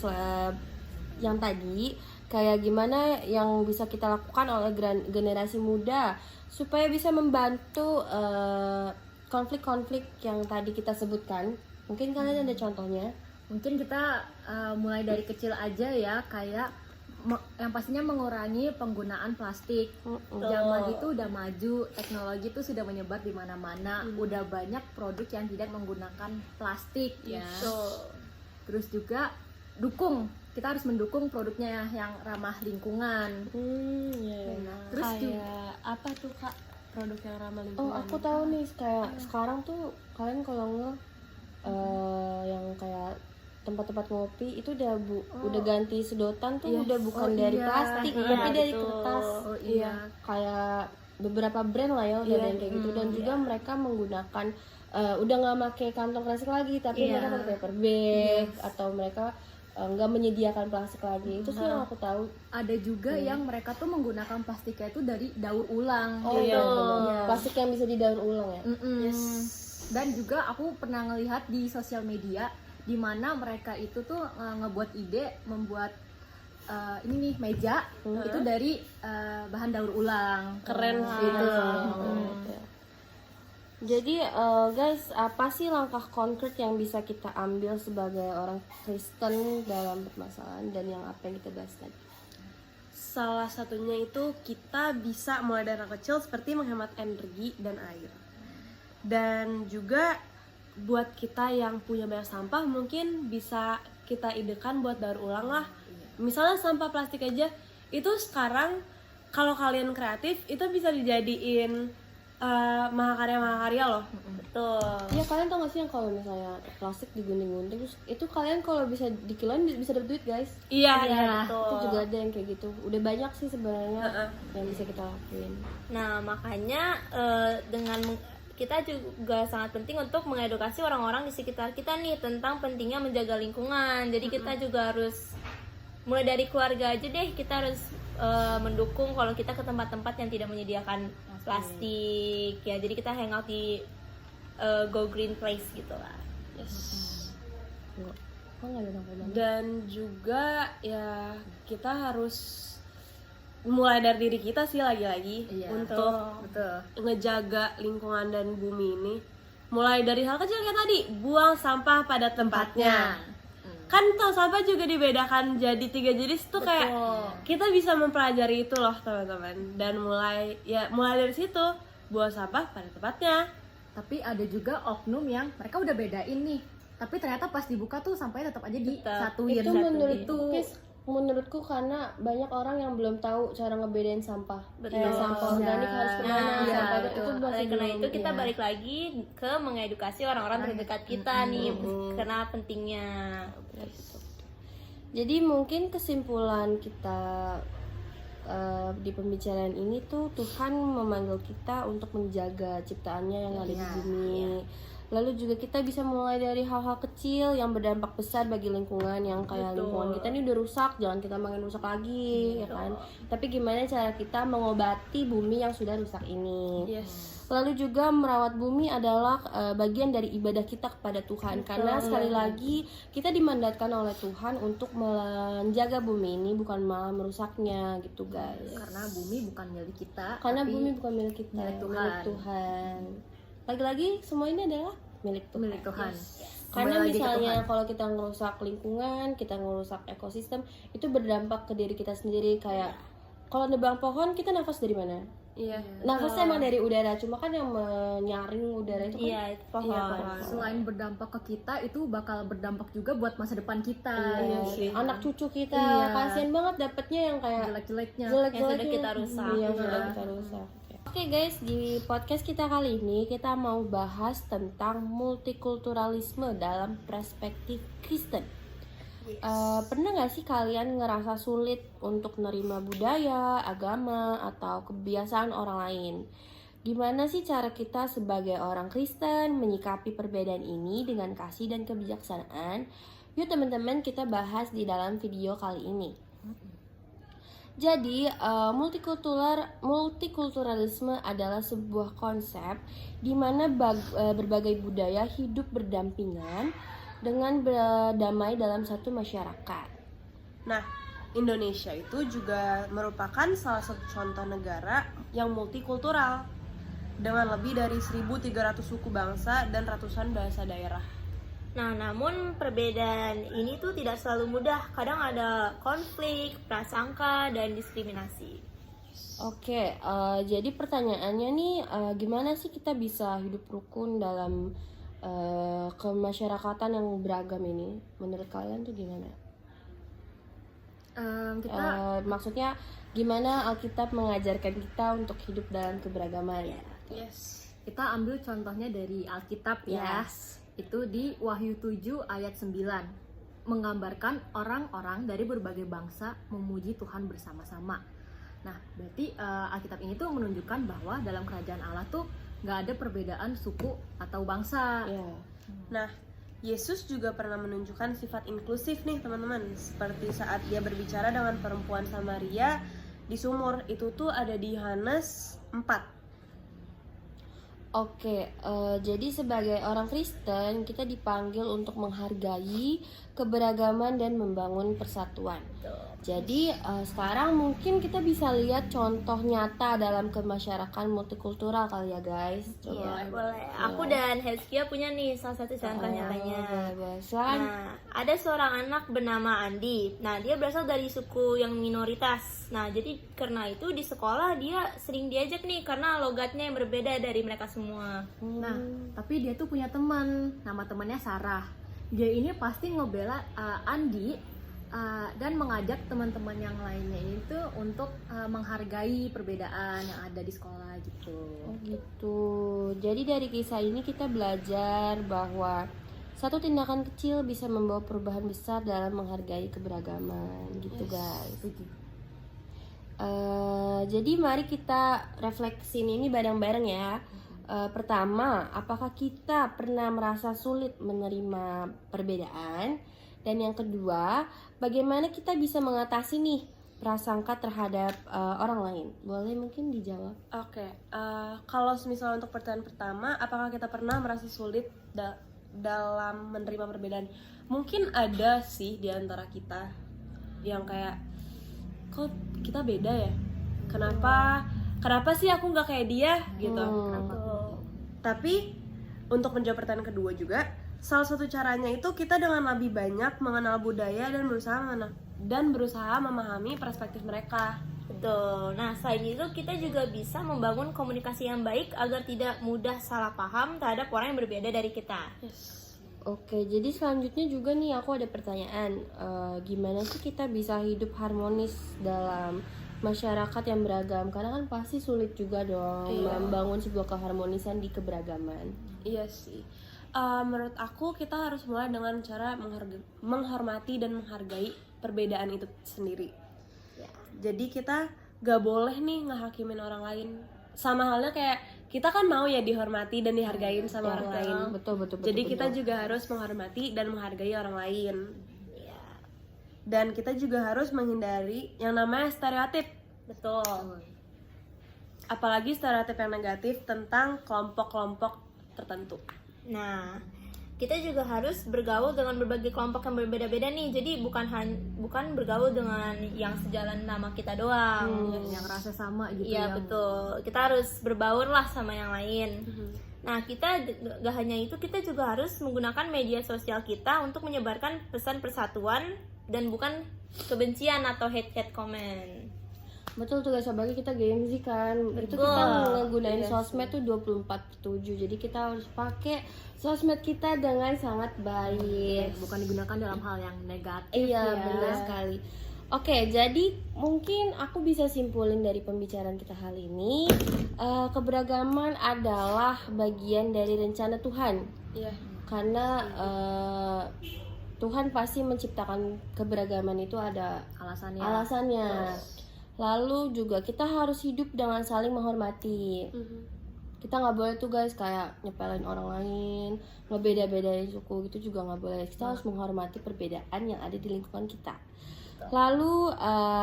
yang tadi? Kayak gimana yang bisa kita lakukan oleh generasi muda supaya bisa membantu konflik-konflik yang tadi kita sebutkan? Mungkin kalian ada contohnya? Mungkin kita mulai dari kecil aja ya, kayak yang pastinya mengurangi penggunaan plastik. Zaman itu udah maju, teknologi itu sudah menyebar di mana-mana, udah banyak produk yang tidak menggunakan plastik ya. Terus juga kita harus mendukung produknya yang ramah lingkungan. Terus Kayak apa tuh kak produk yang ramah Oh, lingkungan? aku tahu nih. Kayak sekarang tuh kalian kalau yang kayak tempat-tempat ngopi itu udah ganti sedotan tuh udah bukan dari plastik tapi dari kertas. Iya. Kayak beberapa brand lah ya udah ada yang kayak gitu, dan juga mereka menggunakan udah nggak pakai kantong plastik lagi tapi mereka pakai paper bag atau mereka nggak menyediakan plastik lagi. Itu sih yang aku tahu. Ada juga yang mereka tuh menggunakan plastiknya itu dari daur ulang. Oh iya, plastik yang bisa didaur ulang ya. Dan juga aku pernah ngelihat di sosial media di mana mereka itu tuh ngebuat ide membuat ini nih meja itu dari bahan daur ulang. Keren sih. Gitu. Jadi guys, apa sih langkah konkret yang bisa kita ambil sebagai orang Kristen dalam permasalahan dan yang apa yang kita bahas tadi? Salah satunya itu kita bisa mulai dari hal kecil seperti menghemat energi dan air. Dan juga buat kita yang punya banyak sampah mungkin bisa kita idekan buat daur ulang lah. Misalnya sampah plastik aja itu sekarang kalau kalian kreatif itu bisa dijadiin mahakarya loh. betul. Iya, kalian tau gak sih yang kalau misalnya plastik digunting-gunting terus itu kalian kalau bisa dikiloin bisa dapat duit guys. Iya, Itu betul. juga ada yang kayak gitu. Udah banyak sih sebenarnya yang bisa kita lakuin. Nah, makanya dengan kita juga sangat penting untuk mengedukasi orang-orang di sekitar kita nih tentang pentingnya menjaga lingkungan. Jadi kita juga harus mulai dari keluarga aja deh, kita harus mendukung kalau kita ke tempat-tempat yang tidak menyediakan plastik ya. Jadi kita hangout di go green place gitu lah. Kok nggak ada nama-nama? Dan juga ya kita harus mulai dari diri kita sih lagi-lagi untuk ngejaga lingkungan dan bumi ini. Mulai dari hal kecil kayak tadi, buang sampah pada tempatnya. Kan tong sampah juga dibedakan jadi 3 jenis tuh, kayak kita bisa mempelajari itu loh teman-teman. Dan mulai dari situ, buang sampah pada tempatnya. Tapi ada juga oknum yang mereka udah bedain nih, tapi ternyata pas dibuka tuh sampahnya tetap aja disatuin. Itu menurutku karena banyak orang yang belum tahu cara ngebedain sampah. Kayak sampah organik harus kemana, sampah itu masih Oleh karena belum. itu kita balik lagi ke mengedukasi orang-orang terdekat kita nih karena pentingnya. Jadi mungkin kesimpulan kita di pembicaraan ini tuh Tuhan memanggil kita untuk menjaga ciptaannya yang ada di bumi. Lalu juga kita bisa mulai dari hal-hal kecil yang berdampak besar bagi lingkungan, yang kayak lingkungan kita ini udah rusak, jangan kita makin rusak lagi, ya kan? Tapi gimana cara kita mengobati bumi yang sudah rusak ini? Lalu juga merawat bumi adalah bagian dari ibadah kita kepada Tuhan. Karena sekali lagi kita dimandatkan oleh Tuhan untuk menjaga bumi ini, bukan malah merusaknya gitu guys. Karena bumi bukan milik kita. Karena tapi bumi bukan milik kita, milik Tuhan. Lagi-lagi semua ini adalah milik Tuhan. milik Tuhan. Karena Kembali lagi ke misalnya Tuhan. kalau kita ngerusak lingkungan, kita ngerusak ekosistem, itu berdampak ke diri kita sendiri. Kayak kalau nebang pohon, kita nafas dari mana? Iya. Nafasnya emang dari udara, cuma kan yang menyaring udara itu kan Iya, itu pohon. Selain berdampak ke kita, itu bakal berdampak juga buat masa depan kita. anak cucu kita. Iya. Kasian banget dapetnya yang kayak Jelek-jeleknya. jelek-jeleknya Yang sudah kita rusak. Iya, sudah kita rusak. Oke guys, di podcast kita kali ini kita mau bahas tentang multikulturalisme dalam perspektif Kristen. Pernah gak sih kalian ngerasa sulit untuk nerima budaya, agama, atau kebiasaan orang lain? Gimana sih cara kita sebagai orang Kristen menyikapi perbedaan ini dengan kasih dan kebijaksanaan? Yuk teman-teman, kita bahas di dalam video kali ini. Jadi, multikulturalisme adalah sebuah konsep di mana berbagai budaya hidup berdampingan dengan berdamai dalam satu masyarakat. Nah, Indonesia itu juga merupakan salah satu contoh negara yang multikultural dengan lebih dari 1.300 suku bangsa dan ratusan bahasa daerah. Nah, namun perbedaan ini tuh tidak selalu mudah. Kadang ada konflik, prasangka, dan diskriminasi. Oke, jadi pertanyaannya nih, gimana sih kita bisa hidup rukun dalam kemasyarakatan yang beragam ini? Menurut kalian tuh gimana? Maksudnya gimana Alkitab mengajarkan kita untuk hidup dalam keberagaman? Yes. Kita ambil contohnya dari Alkitab ya. Itu di Wahyu 7 ayat 9. Menggambarkan orang-orang dari berbagai bangsa memuji Tuhan bersama-sama. Nah, berarti Alkitab ini tuh menunjukkan bahwa dalam kerajaan Allah tuh gak ada perbedaan suku atau bangsa. Nah, Yesus juga pernah menunjukkan sifat inklusif nih teman-teman. Seperti saat dia berbicara dengan perempuan Samaria di sumur. Itu tuh ada di Yohanes 4. Oke, jadi sebagai orang Kristen kita dipanggil untuk menghargai keberagaman dan membangun persatuan. Jadi sekarang mungkin kita bisa lihat contoh nyata dalam kemasyarakatan multikultural kali ya guys. Iya, boleh. Aku dan Hezkia punya nih salah satu contoh nyatanya. Selain Nah, ada seorang anak bernama Andi. Nah, dia berasal dari suku yang minoritas. Nah, jadi karena itu di sekolah dia sering diajak nih karena logatnya yang berbeda dari mereka semua. Nah, tapi dia tuh punya teman, nama temannya Sarah. Dia ini pasti ngebela Andi dan mengajak teman-teman yang lainnya itu untuk menghargai perbedaan yang ada di sekolah gitu. Oh gitu. Jadi dari kisah ini kita belajar bahwa satu tindakan kecil bisa membawa perubahan besar dalam menghargai keberagaman gitu guys. Jadi mari kita refleksiin ini bareng-bareng ya. Pertama, apakah kita pernah merasa sulit menerima perbedaan? Dan yang kedua, bagaimana kita bisa mengatasi nih prasangka terhadap orang lain? Boleh mungkin dijawab. Oke, kalau misalnya untuk pertanyaan pertama, apakah kita pernah merasa sulit dalam menerima perbedaan? Mungkin ada sih di antara kita yang kayak, kok kita beda ya? Kenapa sih aku nggak kayak dia gitu? Tapi untuk menjawab pertanyaan kedua juga, salah satu caranya itu kita dengan lebih banyak mengenal budaya dan berusaha memahami perspektif mereka. Betul. Nah, selain itu kita juga bisa membangun komunikasi yang baik agar tidak mudah salah paham terhadap orang yang berbeda dari kita. Oke, jadi selanjutnya juga nih aku ada pertanyaan. Gimana sih kita bisa hidup harmonis dalam masyarakat yang beragam? Karena kan pasti sulit juga dong membangun sebuah keharmonisan di keberagaman. Iya sih. Menurut aku kita harus mulai dengan cara menghormati dan menghargai perbedaan itu sendiri. Jadi kita gak boleh nih ngehakimin orang lain. Sama halnya kayak kita kan mau ya dihormati dan dihargain sama orang lain. Betul. Jadi kita juga harus menghormati dan menghargai orang lain. Dan kita juga harus menghindari yang namanya stereotip. Betul. Apalagi stereotip yang negatif tentang kelompok-kelompok tertentu. Nah, kita juga harus bergaul dengan berbagai kelompok yang berbeda-beda nih. Jadi bukan bergaul dengan yang sejalan nama kita doang. Yang rasa sama gitu. Iya, betul. Kita harus berbaur lah sama yang lain. Nah, kita gak hanya itu, kita juga harus menggunakan media sosial kita untuk menyebarkan pesan persatuan dan bukan kebencian atau hate comment. Betul tuh guys, apalagi kita Gen Z kan. Itu kita ngegunain sosmed tuh 24/7. Jadi kita harus pakai sosmed kita dengan sangat baik. Bukan digunakan dalam hal yang negatif. Iya, benar sekali. Oke, jadi mungkin aku bisa simpulin dari pembicaraan kita kali ini, keberagaman adalah bagian dari rencana Tuhan. Iya. Karena Tuhan pasti menciptakan keberagaman itu ada alasannya. Lalu juga kita harus hidup dengan saling menghormati. Kita nggak boleh tuh guys kayak nyepelin orang lain, ngebeda-bedain suku gitu juga nggak boleh. Kita harus menghormati perbedaan yang ada di lingkungan kita. Lalu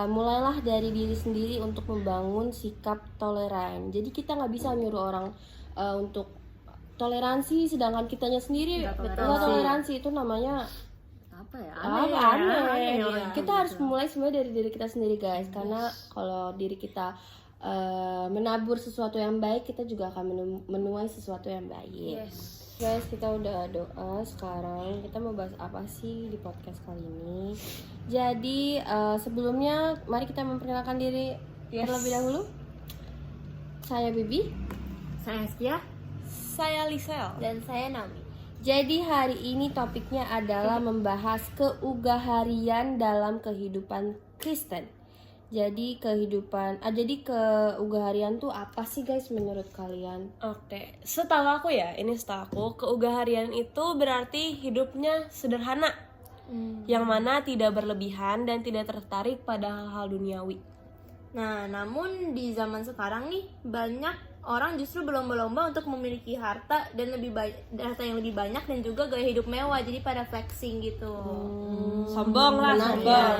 mulailah dari diri sendiri untuk membangun sikap toleran. Jadi kita nggak bisa nyuruh orang untuk toleransi sedangkan kitanya sendiri nggak toleransi. Itu namanya aneh. Kita harus mulai sebenarnya dari diri kita sendiri guys, karena kalau diri kita menabur sesuatu yang baik, kita juga akan menuai sesuatu yang baik. Guys, kita udah doa. Sekarang kita mau bahas apa sih di podcast kali ini? Jadi sebelumnya mari kita memperkenalkan diri terlebih dahulu. Saya Bibi, Saya Askia, Saya Lisel. dan saya Nami. jadi hari ini topiknya adalah membahas keugaharian dalam kehidupan Kristen. Jadi keugaharian tuh apa sih guys menurut kalian? Oke, setahu aku, keugaharian itu berarti hidupnya sederhana, yang mana tidak berlebihan dan tidak tertarik pada hal-hal duniawi. Nah, namun di zaman sekarang nih banyak orang justru berlomba-lomba untuk memiliki harta dan harta yang lebih banyak dan juga gaya hidup mewah, jadi pada flexing gitu. Sombong lah, sombong.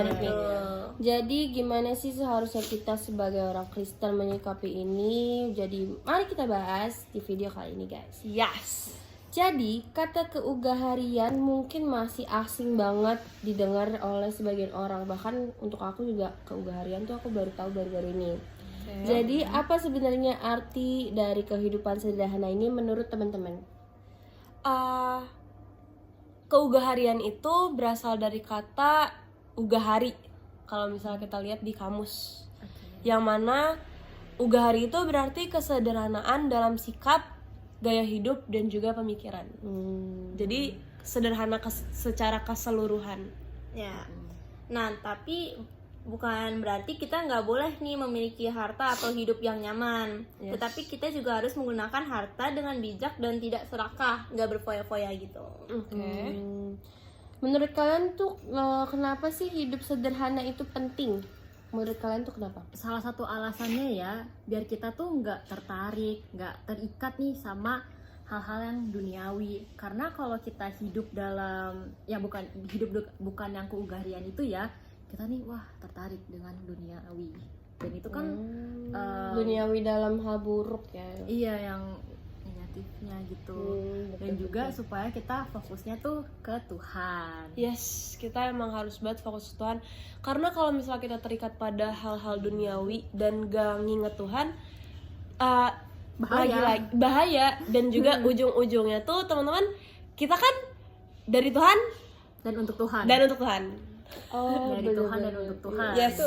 Jadi gimana sih seharusnya kita sebagai orang Kristen menyikapi ini? Jadi mari kita bahas di video kali ini guys. Yes. Jadi kata keugaharian mungkin masih asing banget didengar oleh sebagian orang. Bahkan untuk aku juga keugaharian tuh aku baru tahu baru-baru ini. Jadi apa sebenarnya arti dari kehidupan sederhana ini menurut teman-teman? Keugaharian itu berasal dari kata ugahari. Kalau misalnya kita lihat di kamus, yang mana ugahari itu berarti kesederhanaan dalam sikap, gaya hidup dan juga pemikiran. Jadi sederhana secara keseluruhan. Ya. Nah, tapi bukan berarti kita nggak boleh nih memiliki harta atau hidup yang nyaman. Yes. Tetapi kita juga harus menggunakan harta dengan bijak dan tidak serakah, nggak berfoya-foya gitu. Oke. Menurut kalian tuh kenapa sih hidup sederhana itu penting? Menurut kalian tuh kenapa? Salah satu alasannya ya biar kita tuh nggak tertarik, nggak terikat nih sama hal-hal yang duniawi. Karena kalau kita hidup dalam ya bukan yang keugahrian itu ya, kita nih wah tertarik dengan duniawi. Dan itu kan Duniawi dalam hal buruk ya. iya yang negatifnya gitu. Dan juga supaya kita fokusnya tuh ke Tuhan. Yes, kita emang harus banget fokus ke Tuhan. Karena kalau misalnya kita terikat pada hal-hal duniawi dan gak nginget Tuhan, bahaya. Dan juga ujung-ujungnya tuh teman-teman, kita kan dari Tuhan Dan untuk Tuhan. dan untuk Tuhan. Dari Tuhan dan untuk Tuhan. Yes.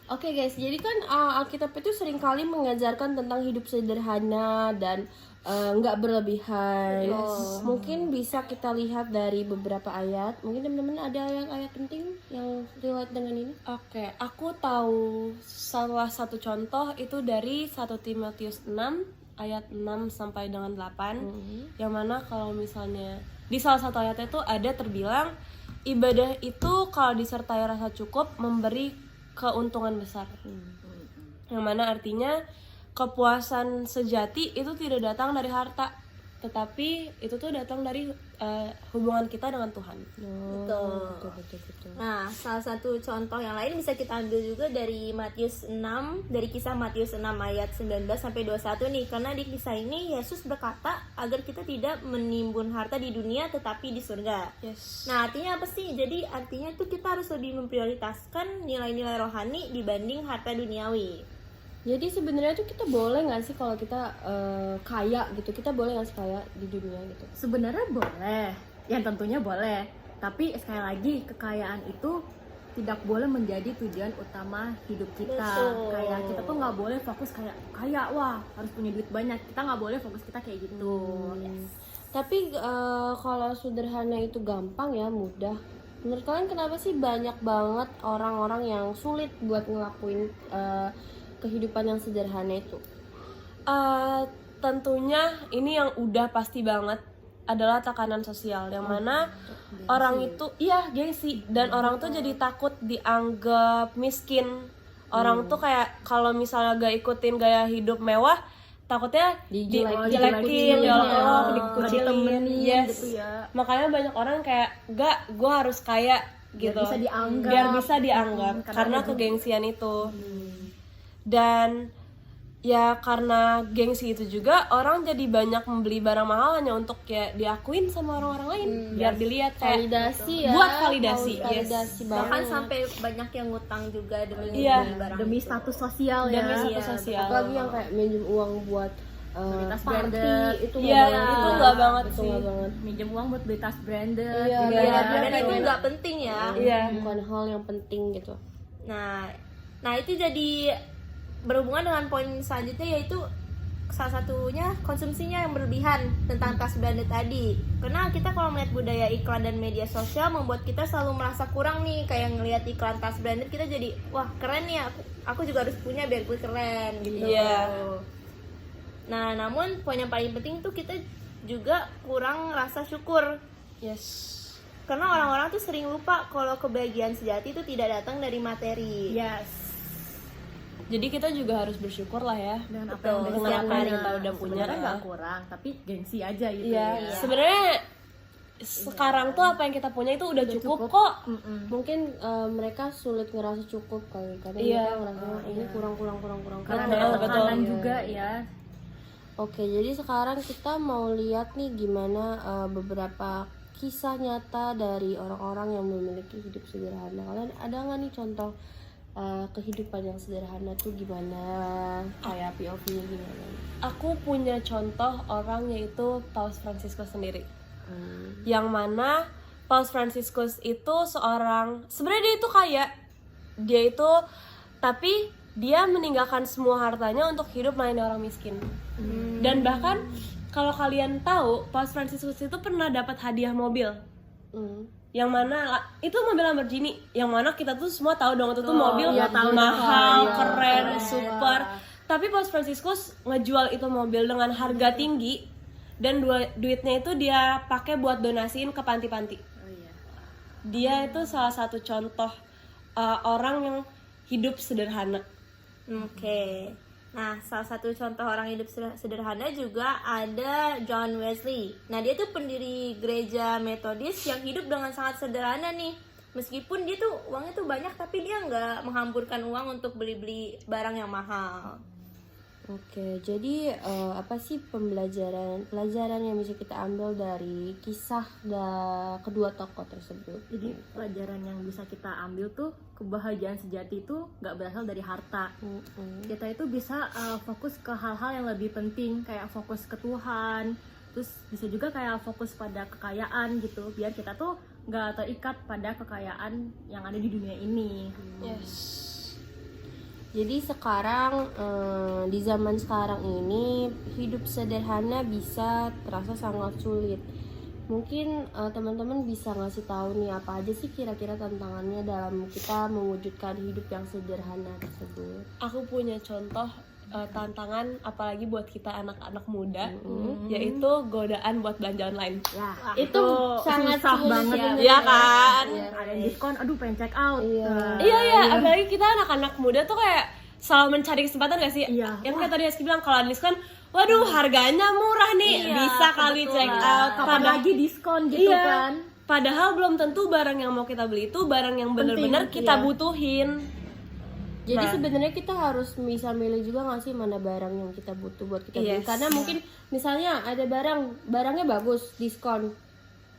Oke guys, jadi kan Alkitab itu seringkali mengajarkan tentang hidup sederhana dan nggak berlebihan. Mungkin bisa kita lihat dari beberapa ayat. Mungkin teman-teman ada ayat penting yang relate dengan ini. Oke, aku tahu salah satu contoh itu dari 1 Timotius 6 ayat 6 sampai dengan 8. Yang mana kalau misalnya di salah satu ayatnya itu ada terbilang ibadah itu kalau disertai rasa cukup memberi keuntungan besar. Yang mana artinya kepuasan sejati itu tidak datang dari harta, tetapi itu tuh datang dari hubungan kita dengan Tuhan. Betul. Nah, salah satu contoh yang lain bisa kita ambil juga dari Matius 6, dari kisah Matius 6 ayat 19 sampai 21 nih. Karena di kisah ini Yesus berkata agar kita tidak menimbun harta di dunia tetapi di surga. Yes. Nah, artinya apa sih? Jadi artinya tuh kita harus lebih memprioritaskan nilai-nilai rohani dibanding harta duniawi. Jadi sebenarnya tuh kita boleh nggak sih kalau kita kaya gitu? Kita boleh nggak sih kaya di dunia gitu? Sebenarnya boleh, yang tentunya boleh. Tapi sekali lagi kekayaan itu tidak boleh menjadi tujuan utama hidup kita. Betul. Kayak kita tuh nggak boleh fokus kayak kaya, wah harus punya duit banyak. Kita nggak boleh fokus kita kayak gitu. Tapi kalau sederhana itu gampang ya, mudah. Menurut kalian kenapa sih banyak banget orang-orang yang sulit buat ngelakuin kehidupan yang sederhana itu? Tentunya ini yang udah pasti banget adalah tekanan sosial, yang mana orang itu gengsi, dan orang tuh jadi takut dianggap miskin. Orang tuh kayak kalau misalnya gak ikutin gaya hidup mewah, takutnya dijelekin, dikucilin. Yes. gitu ya. Makanya banyak orang kayak gue harus kaya gitu, biar bisa dianggap karena kegengsian itu. Dan ya karena gengsi itu juga orang jadi banyak membeli barang mahal hanya untuk kayak diakuin sama orang-orang lain, biar dilihat kayak Validasi ya. buat validasi, Validasi banget. Bahkan sampai banyak yang ngutang juga demi Iya. beli barang Demi itu. status sosial ya. demi status sosial. Apalagi yang kayak minjem uang buat tas party, branded. itu Iya, nggak banget. itu nggak banget Itu sih. nggak banget. Minjem uang buat beli tas branded. Iya, gitu iya. ya. Dan itu nggak penting ya. Iya. Bukan hal yang penting gitu. Nah itu jadi berhubungan dengan poin selanjutnya, yaitu salah satunya konsumsinya yang berlebihan tentang tas branded tadi. Karena kita kalau melihat budaya iklan dan media sosial membuat kita selalu merasa kurang nih, kayak ngelihat iklan tas branded kita jadi wah keren nih, aku juga harus punya biar gue keren gitu. Iya. Nah namun poin yang paling penting tuh kita juga kurang rasa syukur. Yes. Karena orang-orang tuh sering lupa kalau kebahagiaan sejati itu tidak datang dari materi. Yes. Jadi kita juga harus bersyukur lah ya. Dengan apa Betul, yang dengan apa yang punya. kita udah punya. Sebenarnya nggak kurang, tapi gengsi aja gitu. Iya. ya. Sebenarnya sekarang tuh apa yang kita punya itu udah cukup kok. Mungkin mereka sulit ngerasa cukup kali, karena Iya. mereka ngerasa ini kurang. Karena Betul, ada betul. tekanan juga ya. Oke, jadi sekarang kita mau lihat nih gimana beberapa kisah nyata dari orang-orang yang memiliki hidup sederhana. Kalian ada nggak nih contoh kehidupan yang sederhana tuh gimana? Kayak POV-nya gimana? Aku punya contoh orang yaitu Paus Fransiskus sendiri. Yang mana Paus Fransiskus itu seorang, sebenarnya dia itu kaya. Dia itu, tapi dia meninggalkan semua hartanya untuk hidup melayani orang miskin. Dan bahkan kalau kalian tahu, Paus Fransiskus itu pernah dapat hadiah mobil. yang mana itu mobil Lamborghini, yang mana kita tuh semua tahu dong itu tuh mobil iya, tahu, mahal, tahu. keren, Keren. super. Tapi Paus Franciscus ngejual itu mobil dengan harga tinggi dan duitnya itu dia pakai buat donasiin ke panti-panti. Oh iya. Dia itu salah satu contoh orang yang hidup sederhana. Oke. Nah, salah satu contoh orang hidup sederhana juga ada John Wesley. Nah, dia tuh pendiri gereja Metodis yang hidup dengan sangat sederhana nih. Meskipun dia tuh uangnya tuh banyak, tapi dia nggak menghamburkan uang untuk beli-beli barang yang mahal. Oke, jadi apa sih pelajaran yang bisa kita ambil dari kisah kedua tokoh tersebut? Jadi pelajaran yang bisa kita ambil tuh kebahagiaan sejati itu nggak berasal dari harta. Kita itu bisa fokus ke hal-hal yang lebih penting, kayak fokus ke Tuhan. Terus bisa juga kayak fokus pada kekayaan gitu, biar kita tuh nggak terikat pada kekayaan yang ada di dunia ini. Yes. Jadi sekarang di zaman sekarang ini hidup sederhana bisa terasa sangat sulit. Mungkin teman-teman bisa ngasih tahu nih apa aja sih kira-kira tantangannya dalam kita mewujudkan hidup yang sederhana tersebut. Aku punya contoh tantangan apalagi buat kita anak-anak muda, yaitu godaan buat belanja online. Ya, Itu sangat susah sulit banget. ya. Iya kan? Ada yang diskon, aduh pengen check out. Iya, apalagi kita anak-anak muda tuh kayak selalu mencari kesempatan gak sih? Iya. Yang kayak tadi Rizky bilang, kalau ada diskon, waduh harganya murah nih, bisa kali check out. Kapan lagi diskon gitu Iya. kan? Padahal belum tentu barang yang mau kita beli itu barang yang bener-bener Penting, kita iya. butuhin. Jadi Nah. sebenarnya kita harus bisa milih juga nggak sih mana barang yang kita butuh buat kita beli. Yes. Karena mungkin misalnya ada barangnya bagus, diskon.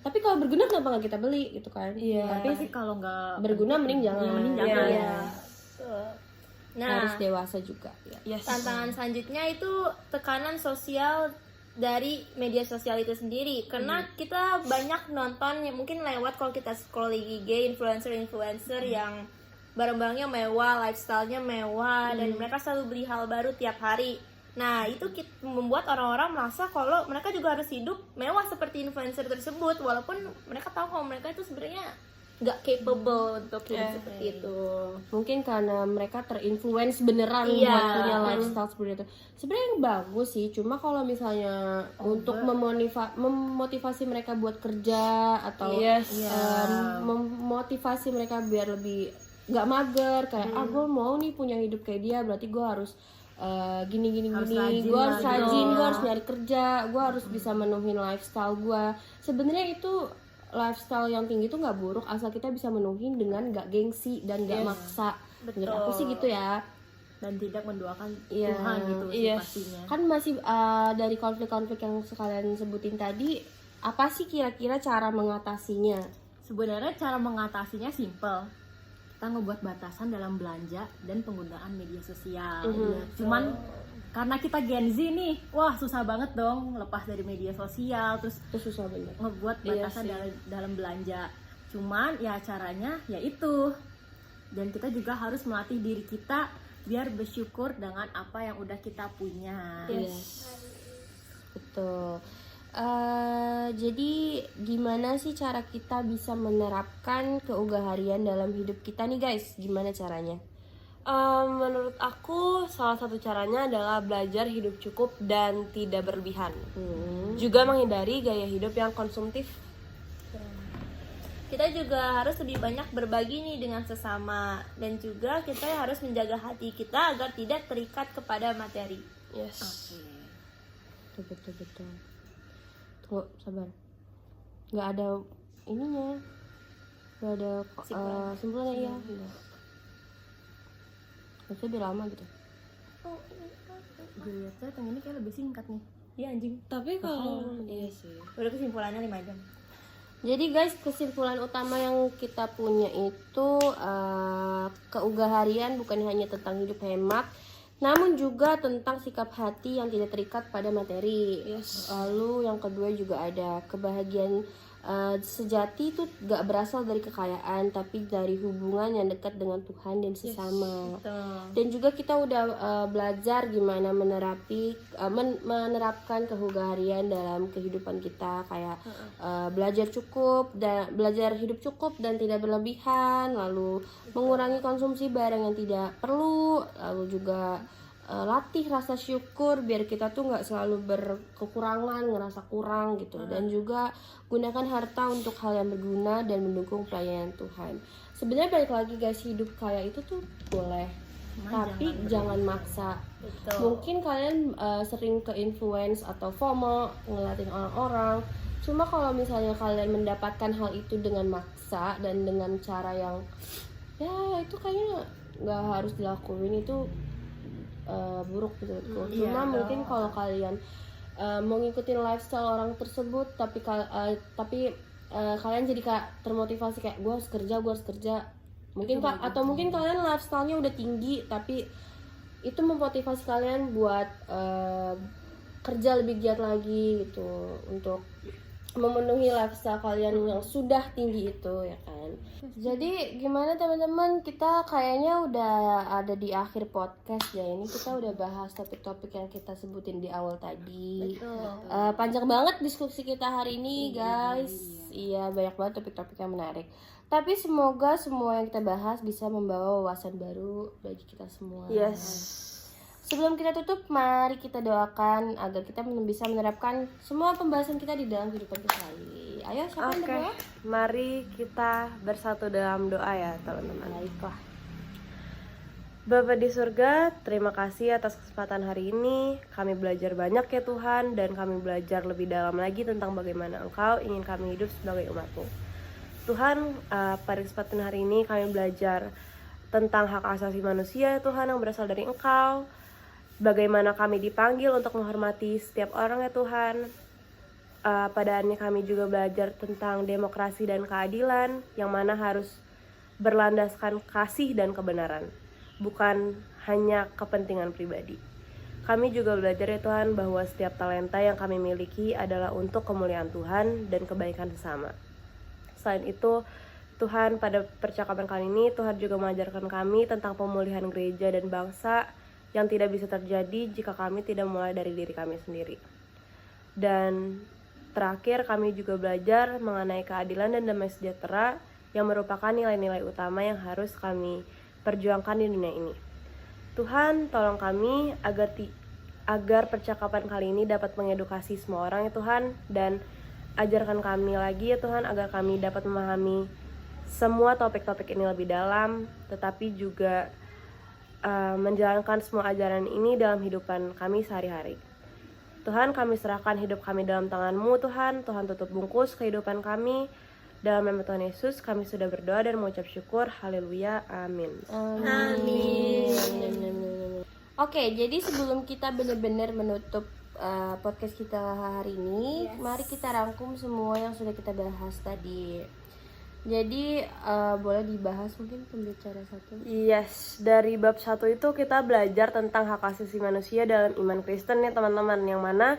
Tapi kalau berguna kenapa nggak kita beli gitu kan? Iya. Tapi Tapi kalau nggak berguna mending jangan. ya, mending jangan. Iya. Ya. Nah, Harus dewasa juga ya. Yes. tantangan selanjutnya itu tekanan sosial dari media sosial itu sendiri, karena kita banyak nonton yang mungkin lewat kalau kita scroll IG influencer yang barang-barangnya mewah, lifestyle-nya mewah, dan mereka selalu beli hal baru tiap hari. Nah, itu membuat orang-orang merasa kalau mereka juga harus hidup mewah seperti influencer tersebut, walaupun mereka tahu kalau mereka itu sebenarnya nggak capable untuk hidup seperti itu. Mungkin karena mereka terinfluence beneran Iya. buat punya lifestyle seperti itu. Sebenarnya yang bagus sih, cuma kalau misalnya untuk memotivasi mereka buat kerja atau Yes. memotivasi mereka biar lebih nggak mager, kayak gue mau nih punya hidup kayak dia, berarti gue harus gini Harus rajin gue harus lah gitu. rajin, gue harus nyari kerja, gue harus bisa menuhin lifestyle gue. Sebenarnya itu lifestyle yang tinggi itu nggak buruk asal kita bisa menuhin dengan nggak gengsi dan nggak maksa. Menurut aku sih gitu ya. Dan tidak mendoakan Iya, Tuhan gitu sih yes. pastinya. Kan masih dari konflik-konflik yang sekalian sebutin tadi, apa sih kira-kira cara mengatasinya? Sebenarnya cara mengatasinya simple. Kita ngebuat batasan dalam belanja dan penggunaan media sosial. Cuman karena kita Gen Z nih, wah susah banget dong lepas dari media sosial, terus Itu susah banget. ngebuat Iya batasan sih. dalam belanja. Cuman ya caranya ya itu. Dan kita juga harus melatih diri kita biar bersyukur dengan apa yang udah kita punya. Yes. Betul. Jadi gimana sih cara kita bisa menerapkan keugah harian dalam hidup kita nih guys? Gimana caranya? Menurut aku salah satu caranya adalah belajar hidup cukup dan tidak berlebihan. Juga menghindari gaya hidup yang konsumtif. Kita juga harus lebih banyak berbagi nih dengan sesama, dan juga kita harus menjaga hati kita agar tidak terikat kepada materi. Yes. Betul. Tunggu, sabar. Nggak ada ininya. Nggak ada simpulannya ya. Harusnya biar lama gitu. Gue liatnya yang ini kayak lebih singkat nih. Iya anjing. Tapi kalau iya sih. Udah kesimpulannya 5 jam. Jadi guys, kesimpulan utama yang kita punya itu keugah harian bukan hanya tentang hidup hemat, namun juga tentang sikap hati yang tidak terikat pada materi. Yes. Lalu yang kedua juga ada kebahagiaan sejati itu gak berasal dari kekayaan, tapi dari hubungan yang dekat dengan Tuhan dan sesama. Dan juga kita udah belajar gimana menerapkan kehugaharian dalam kehidupan kita, kayak belajar hidup cukup dan tidak berlebihan, lalu mengurangi konsumsi barang yang tidak perlu, lalu juga latih rasa syukur biar kita tuh nggak selalu berkekurangan, ngerasa kurang gitu. Dan juga gunakan harta untuk hal yang berguna dan mendukung pelayanan Tuhan. Sebenarnya balik lagi guys, hidup kaya itu tuh boleh, tapi jangan maksa. Mungkin kalian sering ke influence atau FOMO ngeliatin orang-orang. Cuma kalau misalnya kalian mendapatkan hal itu dengan maksa dan dengan cara yang ya itu kayaknya nggak harus dilakuin, itu buruk menurutku. Cuma mungkin kalau kalian mau ngikutin lifestyle orang tersebut, tapi kalian jadi kayak termotivasi kayak gue harus kerja, mungkin atau mungkin kalian lifestyle-nya udah tinggi tapi itu memotivasi kalian buat kerja lebih giat lagi gitu untuk memenuhi lifestyle kalian yang sudah tinggi itu, ya kan. Jadi gimana teman-teman, kita kayaknya udah ada di akhir podcast ya. Ini kita udah bahas topik-topik yang kita sebutin di awal tadi. Panjang banget diskusi kita hari ini guys. Iya, banyak banget topik-topik yang menarik. Tapi semoga semua yang kita bahas bisa membawa wawasan baru bagi kita semua. Sebelum kita tutup, mari kita doakan agar kita bisa menerapkan semua pembahasan kita di dalam kehidupan kita sehari. Ayo, siapa yang berdoa? Mari kita bersatu dalam doa ya teman-teman. Baiklah. Bapa di surga, terima kasih atas kesempatan hari ini. Kami belajar banyak ya Tuhan, dan kami belajar lebih dalam lagi tentang bagaimana Engkau ingin kami hidup sebagai umat-Mu. Tuhan, pada kesempatan hari ini kami belajar tentang hak asasi manusia ya Tuhan yang berasal dari Engkau. Bagaimana kami dipanggil untuk menghormati setiap orang ya Tuhan. Padahalnya kami juga belajar tentang demokrasi dan keadilan, yang mana harus berlandaskan kasih dan kebenaran, bukan hanya kepentingan pribadi. Kami juga belajar ya Tuhan bahwa setiap talenta yang kami miliki adalah untuk kemuliaan Tuhan dan kebaikan sesama. Selain itu, Tuhan, pada percakapan kali ini Tuhan juga mengajarkan kami tentang pemulihan gereja dan bangsa yang tidak bisa terjadi jika kami tidak mulai dari diri kami sendiri. Dan terakhir, kami juga belajar mengenai keadilan dan damai sejahtera yang merupakan nilai-nilai utama yang harus kami perjuangkan di dunia ini. Tuhan, tolong kami agar percakapan kali ini dapat mengedukasi semua orang ya Tuhan, dan ajarkan kami lagi ya Tuhan agar kami dapat memahami semua topik-topik ini lebih dalam, tetapi juga menjalankan semua ajaran ini dalam hidupan kami sehari-hari. Tuhan, kami serahkan hidup kami dalam tangan-Mu Tuhan. Tuhan, tutup bungkus kehidupan kami. Dalam nama Tuhan Yesus kami sudah berdoa dan mengucap syukur. Haleluya, amin. Oke, jadi sebelum kita benar-benar menutup podcast kita hari ini, mari kita rangkum semua yang sudah kita bahas tadi. Jadi boleh dibahas mungkin pembicara satu. Dari bab 1 itu kita belajar tentang hak asasi manusia dalam iman Kristen ya teman-teman, yang mana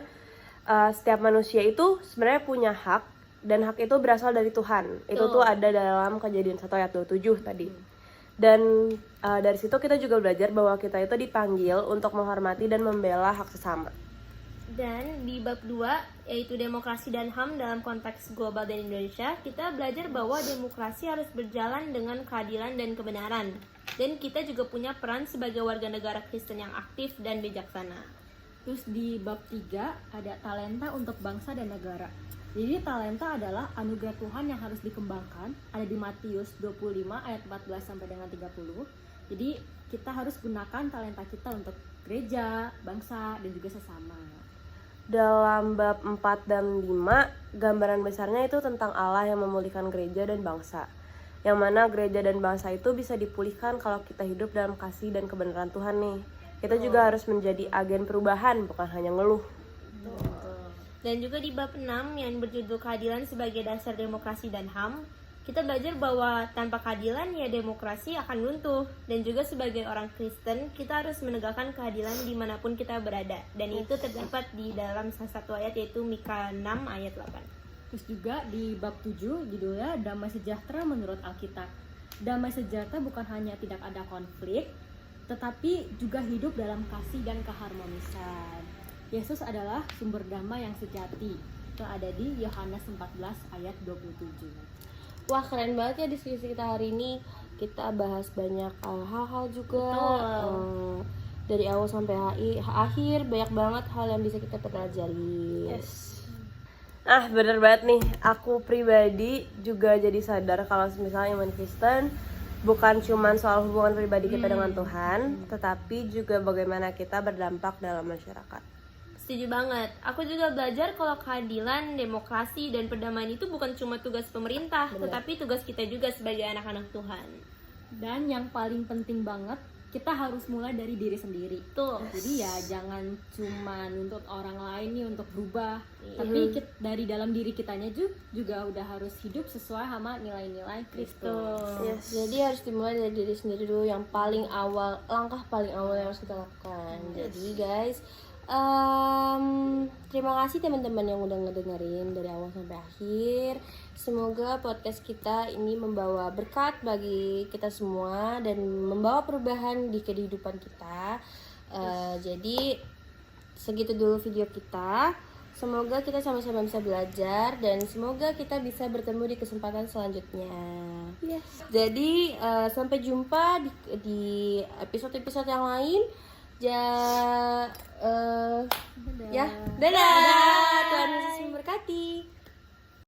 setiap manusia itu sebenarnya punya hak, dan hak itu berasal dari Tuhan. Itu tuh ada dalam Kejadian 1 ayat 27 tadi. Dan dari situ kita juga belajar bahwa kita itu dipanggil untuk menghormati dan membela hak sesama. Dan di bab 2, yaitu demokrasi dan HAM dalam konteks global dan Indonesia, kita belajar bahwa demokrasi harus berjalan dengan keadilan dan kebenaran. Dan kita juga punya peran sebagai warga negara Kristen yang aktif dan bijaksana. Terus di bab 3 ada talenta untuk bangsa dan negara. Jadi talenta adalah anugerah Tuhan yang harus dikembangkan. Ada di Matius 25 ayat 14 sampai dengan 30. Jadi kita harus gunakan talenta kita untuk gereja, bangsa, dan juga sesama. Dalam bab 4 dan 5, gambaran besarnya itu tentang Allah yang memulihkan gereja dan bangsa. Yang mana gereja dan bangsa itu bisa dipulihkan kalau kita hidup dalam kasih dan kebenaran Tuhan nih. Kita juga harus menjadi agen perubahan, bukan hanya ngeluh. Dan juga di bab 6 yang berjudul keadilan sebagai dasar demokrasi dan HAM, kita belajar bahwa tanpa keadilan ya demokrasi akan runtuh. Dan juga sebagai orang Kristen kita harus menegakkan keadilan dimanapun kita berada. Dan itu terdapat di dalam salah satu ayat, yaitu Mika 6 ayat 8. Terus juga di bab 7 judulnya Damai Sejahtera menurut Alkitab. Damai sejahtera bukan hanya tidak ada konflik, tetapi juga hidup dalam kasih dan keharmonisan. Yesus adalah sumber damai yang sejati. Itu ada di Yohanes 14 ayat 27. Wah, keren banget ya diskusi kita hari ini. Kita bahas banyak hal-hal juga. Dari awal sampai akhir banyak banget hal yang bisa kita pelajari. Yes. Bener banget nih. Aku pribadi juga jadi sadar kalau misalnya iman Kristen bukan cuma soal hubungan pribadi kita dengan Tuhan, tetapi juga bagaimana kita berdampak dalam masyarakat. Setuju banget. Aku juga belajar kalau keadilan, demokrasi, dan perdamaian itu bukan cuma tugas pemerintah, tetapi tugas kita juga sebagai anak-anak Tuhan. Dan yang paling penting banget, kita harus mulai dari diri sendiri. Tuh. Jadi ya jangan cuma nuntut orang lain nih untuk berubah, tapi dari dalam diri kitanya juga udah harus hidup sesuai sama nilai-nilai Kristus. Yes. Jadi harus dimulai dari diri sendiri dulu, yang paling awal, langkah paling awal yang harus kita lakukan. Jadi guys, terima kasih teman-teman yang udah ngedengerin dari awal sampai akhir. Semoga podcast kita ini membawa berkat bagi kita semua dan membawa perubahan di kehidupan kita. Jadi segitu dulu video kita. Semoga kita sama-sama bisa belajar dan semoga kita bisa bertemu di kesempatan selanjutnya. Yes. Jadi sampai jumpa di episode-episode yang lain. Ya, dadah. Tuhan Yesus memberkati.